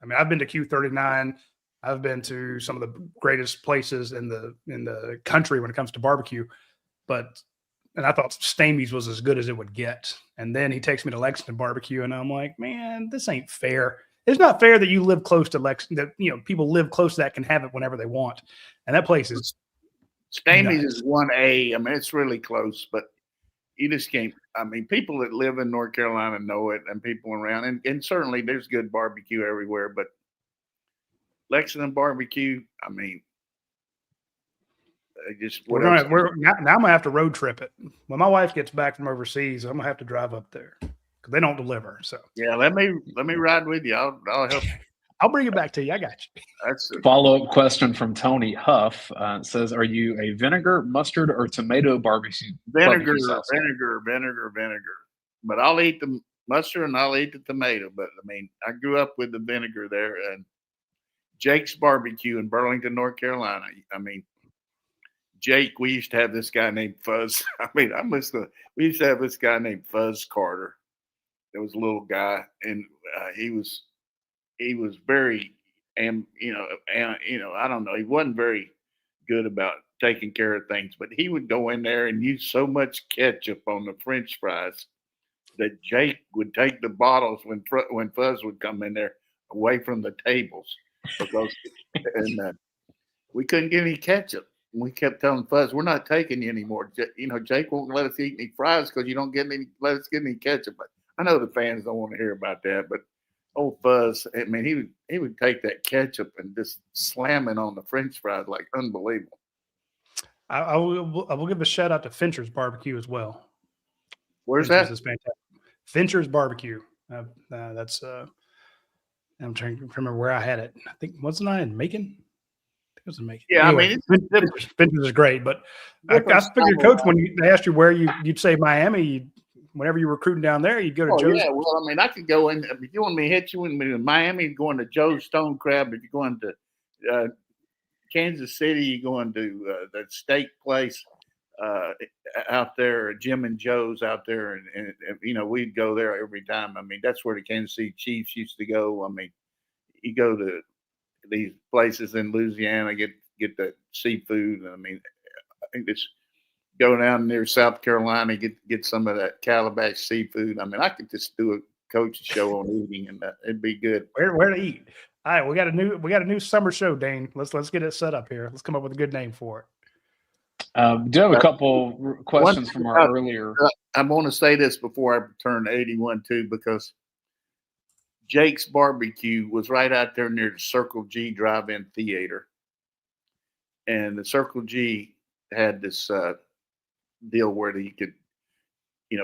I mean, I've been to Q39. I've been to some of the greatest places in the country when it comes to barbecue, and I thought Stamey's was as good as it would get. And then he takes me to Lexington Barbecue, and I'm like, man, this ain't fair. It's not fair that you live close to Lexington, that people live close to that can have it whenever they want. And that place is Stamey's is 1A. I mean, it's really close, but you just can't. I mean, people that live in North Carolina know it, and people around, and certainly there's good barbecue everywhere, but Lexington Barbecue, I mean, now I'm gonna have to road trip it. When my wife gets back from overseas, I'm gonna have to drive up there because they don't deliver. So yeah, let me ride with you. I'll help. I'll bring it back to you. I got you. That's a follow-up question from Tony Huff. Says, are you a vinegar, mustard, or tomato barbecue? Vinegar. but I'll eat the mustard and I'll eat the tomato. But I mean, I grew up with the vinegar there, and Jake's Barbecue in Burlington, North Carolina. I mean, Jake, we used to have this guy named Fuzz. I mean, we used to have this guy named Fuzz Carter. There was a little guy, and he was very, I don't know, he wasn't very good about taking care of things, but he would go in there and use so much ketchup on the French fries that Jake would take the bottles when Fuzz would come in there away from the tables because we couldn't get any ketchup. We kept telling Fuzz, we're not taking you anymore. Jake won't let us eat any fries because you don't let us get any ketchup. But I know the fans don't want to hear about that, but old Fuzz, I mean, he would take that ketchup and just slam it on the French fries like unbelievable. I will give a shout out to Fincher's Barbecue as well. Where's Fincher's that? is fantastic. Fincher's Barbecue. That's I'm trying to remember where I had it. I think wasn't I in Macon? It was in Macon. Yeah, anyway, I mean, Fincher's is great, but I figured, Coach, when they asked you where you'd say Miami, whenever you're recruiting down there, you'd go to Joe's. Yeah, well, I mean, I could go in. If you want me to hit you in Miami, you're going to Joe's Stone Crab. If you're going to Kansas City, you're going to the steak place out there, Jim and Joe's out there. And we'd go there every time. I mean, that's where the Kansas City Chiefs used to go. I mean, you go to these places in Louisiana, get the seafood. I mean, I think it's go down near South Carolina, get some of that Calabash seafood. I mean, I could just do a coach show on eating, and it'd be good. Where to eat? All right, we got a new summer show, Dane. Let's get it set up here. Let's come up with a good name for it. Do have a couple questions from our earlier. I want to say this before I turn 81 too, because Jake's Barbecue was right out there near the Circle G Drive-In Theater, and the Circle G had this deal where you could,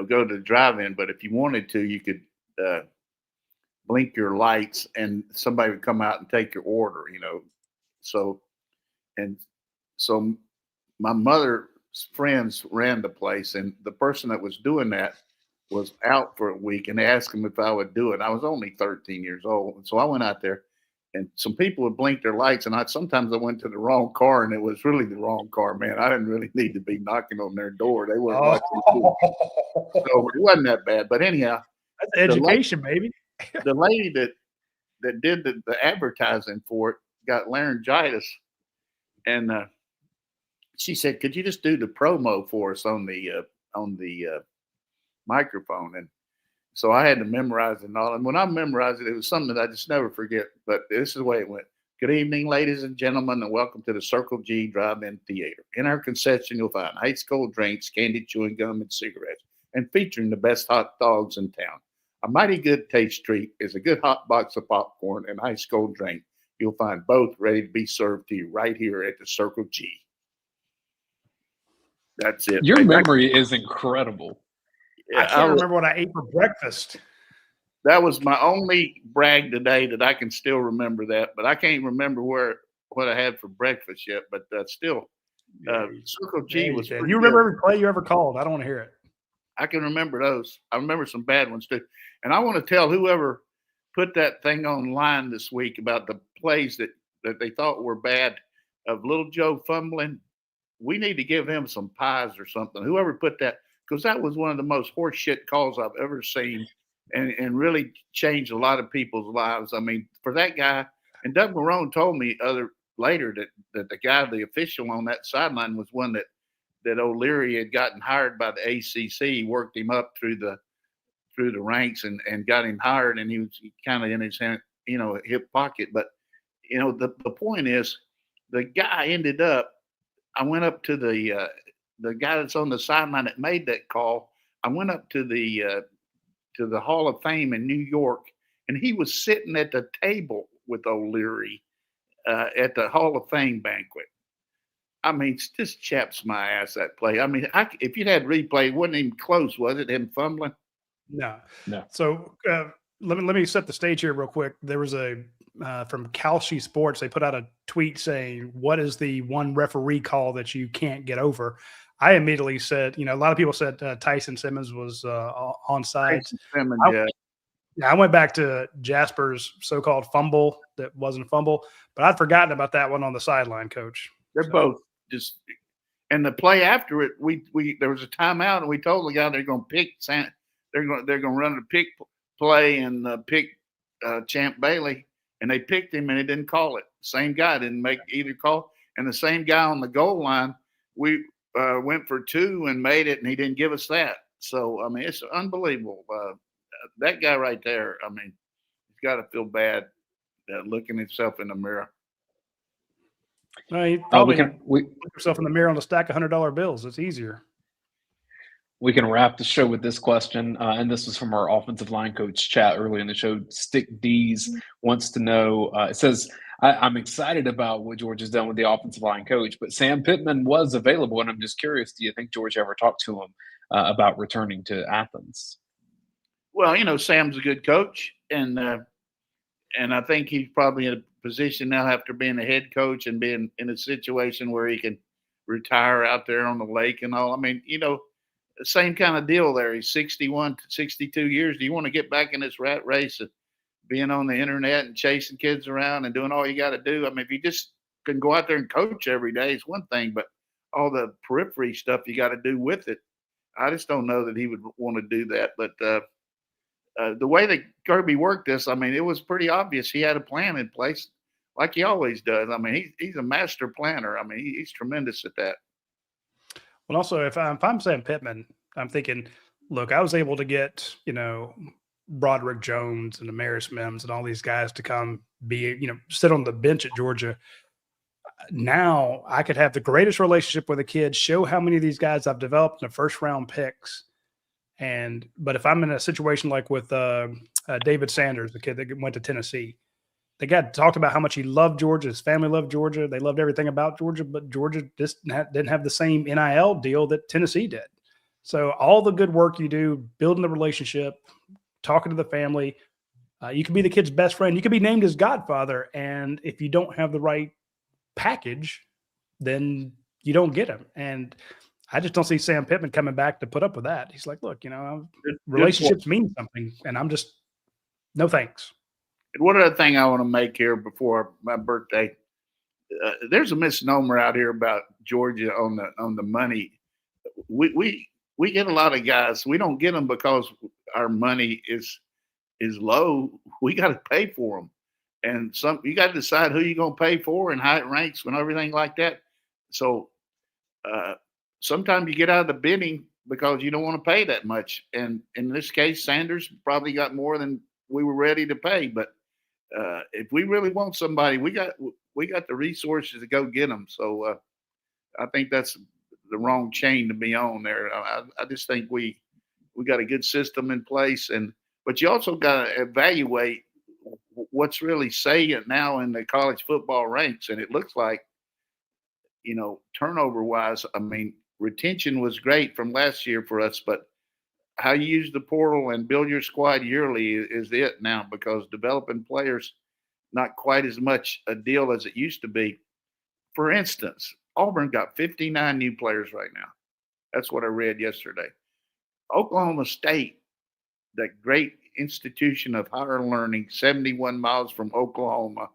go to the drive-in, but if you wanted to, you could blink your lights and somebody would come out and take your order, So my mother's friends ran the place, and the person that was doing that was out for a week, and they asked him if I would do it. I was only 13 years old. And so I went out there, and some people would blink their lights, and sometimes I went to the wrong car, and it was really the wrong car, man. I didn't really need to be knocking on their door. They weren't watching. So it wasn't that bad. But anyhow, that's education, baby. The lady that did the advertising for it got laryngitis, and she said, "Could you just do the promo for us on the microphone?" And so I had to memorize it and all. And when I memorized it, it was something that I just never forget. But this is the way it went. Good evening, ladies and gentlemen, and welcome to the Circle G Drive-In Theater. In our concession, you'll find ice cold drinks, candy, chewing gum, and cigarettes, and featuring the best hot dogs in town. A mighty good taste treat is a good hot box of popcorn and ice cold drink. You'll find both ready to be served to you right here at the Circle G. That's it. Your memory is incredible. I can't remember what I ate for breakfast. That was my only brag today that I can still remember that, but I can't remember what I had for breakfast yet. But still, Circle G was. You remember every play you ever called? I don't want to hear it. I can remember those. I remember some bad ones too, and I want to tell whoever put that thing online this week about the plays that they thought were bad of Little Joe fumbling. We need to give him some pies or something. Whoever put that, because that was one of the most horseshit calls I've ever seen, and really changed a lot of people's lives. I mean, for that guy, and Doug Marrone told me later that the guy, the official on that sideline, was one that O'Leary had gotten hired by the ACC, worked him up through the ranks and got him hired, and he was kind of in his hand, hip pocket. But the point is, the guy ended up. I went up to the guy that's on the sideline that made that call. I went up to the Hall of Fame in New York, and he was sitting at the table with O'Leary at the Hall of Fame banquet. I mean, this chaps my ass, that play. I mean, if you'd had replay, it wasn't even close, was it, him fumbling? No. So let me set the stage here real quick. There was from UGASports, they put out a tweet saying, "What is the one referee call that you can't get over?" I immediately said, a lot of people said Tyson Simmons was onside. Simmons, I went back to Jasper's so-called fumble that wasn't a fumble, but I'd forgotten about that one on the sideline, Coach. They're both just – and the play after it, there was a timeout, and we told the guy they're going to pick they're going to run a pick play and pick Champ Bailey, and they picked him, and he didn't call it. Same guy didn't make either call, and the same guy on the goal line, we went for 2 and made it, and he didn't give us that. So I mean, it's unbelievable. That guy right there, I mean, he's got to feel bad looking himself in the mirror. No, he probably look yourself in the mirror on a stack of $100 bills. It's easier. We can wrap the show with this question, and this was from our offensive line coach chat early in the show. Stick D's wants to know, it says, I'm excited about what George has done with the offensive line coach, but Sam Pittman was available, and I'm just curious, do you think George ever talked to him about returning to Athens? Well, Sam's a good coach, and I think he's probably in a position now after being a head coach and being in a situation where he can retire out there on the lake and all. I mean, the same kind of deal there. He's 61, 62 years. Do you want to get back in this rat race of being on the internet and chasing kids around and doing all you got to do? I mean, if you just can go out there and coach every day, it's one thing, but all the periphery stuff you got to do with it, I just don't know that he would want to do that. But the way that Kirby worked this, I mean, it was pretty obvious he had a plan in place like he always does. I mean, he's a master planner. I mean, he's tremendous at that. Well, also, if I'm Sam Pittman, I'm thinking, look, I was able to get, Broderick Jones and Amaris Mims and all these guys to come sit on the bench at Georgia. Now I could have the greatest relationship with a kid, show how many of these guys I've developed in the first round picks. But if I'm in a situation like with David Sanders, the kid that went to Tennessee, the guy talked about how much he loved Georgia, his family loved Georgia, they loved everything about Georgia, but Georgia just didn't have the same NIL deal that Tennessee did. So all the good work you do, building the relationship, talking to the family, you can be the kid's best friend. You can be named his godfather, and if you don't have the right package, then you don't get him. And I just don't see Sam Pittman coming back to put up with that. He's like, look, relationships mean something, and I'm just no thanks. And one other thing I want to make here before my birthday, there's a misnomer out here about Georgia on the money. We get a lot of guys. We don't get them because our money is low. We got to pay for them, and you got to decide who you're going to pay for and how it ranks and everything like that. So sometimes you get out of the bidding because you don't want to pay that much. And in this case, Sanders probably got more than we were ready to pay. But if we really want somebody, we got the resources to go get them. So I think that's the wrong chain to be on there. I just think we got a good system in place, but you also got to evaluate what's really saying now in the college football ranks. And it looks like, turnover wise, I mean, retention was great from last year for us, but how you use the portal and build your squad yearly is it now, because developing players, not quite as much a deal as it used to be. For instance, Auburn got 59 new players right now. That's what I read yesterday. Oklahoma State, that great institution of higher learning, 71 miles from Oklahoma,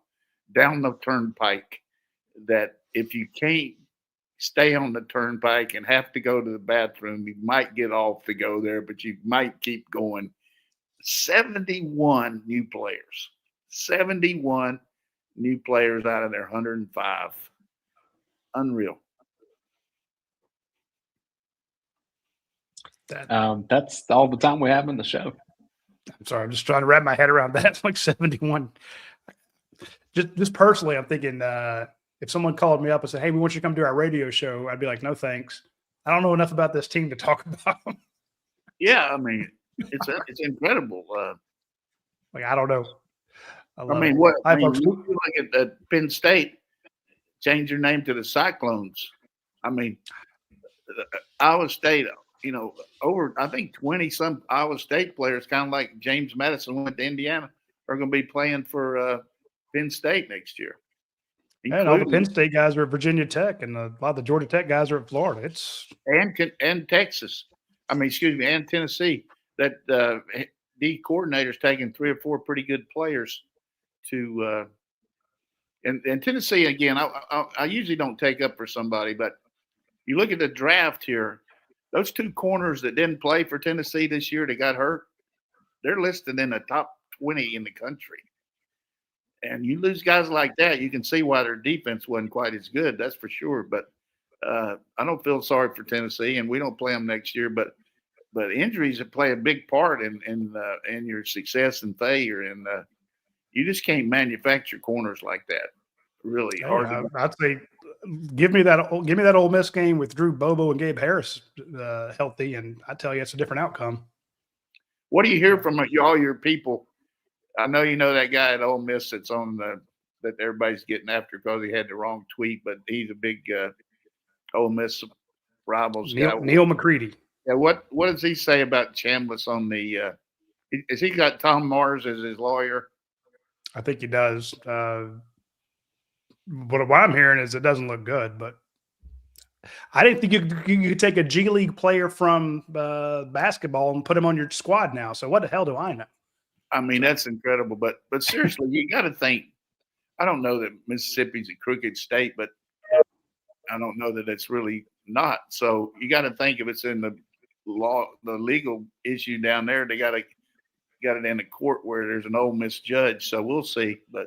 down the turnpike, that if you can't stay on the turnpike and have to go to the bathroom, you might get off to go there, but you might keep going. 71 new players. 71 new players out of their 105. Unreal. That's all the time we have in the show. I'm sorry, I'm just trying to wrap my head around that. It's like 71. Just personally, I'm thinking if someone called me up and said, hey, we want you to come do our radio show, I'd be like, no, thanks. I don't know enough about this team to talk about them. Yeah, I mean, it's incredible. I don't know. You look at Penn State, change your name to the Cyclones. I mean, Iowa State, over, I think 20-some Iowa State players, kind of like James Madison went to Indiana, are going to be playing for Penn State next year. And all the Penn State guys are at Virginia Tech, and a lot of the Georgia Tech guys are at Florida. It's and Texas. And Tennessee. That D coordinator's taking 3 or 4 pretty good players to and Tennessee again. I usually don't take up for somebody, but you look at the draft here. Those 2 corners that didn't play for Tennessee this year, that got hurt, they're listed in the top 20 in the country. And you lose guys like that, you can see why their defense wasn't quite as good. That's for sure. But I don't feel sorry for Tennessee, and we don't play them next year. But injuries play a big part in your success and failure. And you just can't manufacture corners like that. Really hard. I'd say give me that Ole Miss game with Drew Bobo and Gabe Harris healthy, and I tell you, it's a different outcome. What do you hear from all your people? I know you know that guy at Ole Miss that's on that everybody's getting after because he had the wrong tweet, but he's a big Ole Miss rivals guy. Neil McCready. Yeah, what does he say about Chambliss on the? Has he got Tom Mars as his lawyer? I think he does. What I'm hearing is it doesn't look good, but I didn't think you could take a G League player from basketball and put him on your squad now. So what the hell do I know? I mean, that's incredible. But seriously, you got to think. I don't know that Mississippi's a crooked state, but I don't know that it's really not. So you got to think if it's in the law, the legal issue down there, they got it in the court where there's an Ole Miss judge. So we'll see. But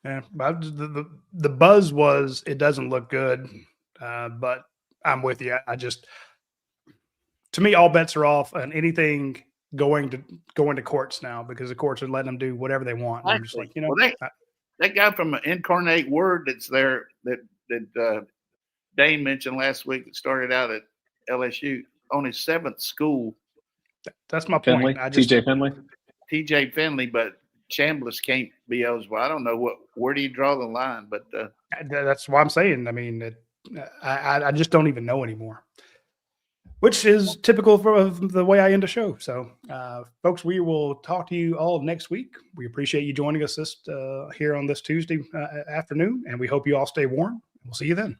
yeah, the buzz was it doesn't look good, but I'm with you. To me, all bets are off on anything going to courts now because the courts are letting them do whatever they want. I'm just like, that guy from Incarnate Word that's there that Dayne mentioned last week that started out at LSU on his 7th school. That's my Finley, point. TJ Finley, but Chambliss can't be eligible. I don't know where do you draw the line, but that's why I'm saying. I mean, I just don't even know anymore, which is typical of the way I end a show. So, folks, we will talk to you all next week. We appreciate you joining us here on this Tuesday afternoon, and we hope you all stay warm. We'll see you then.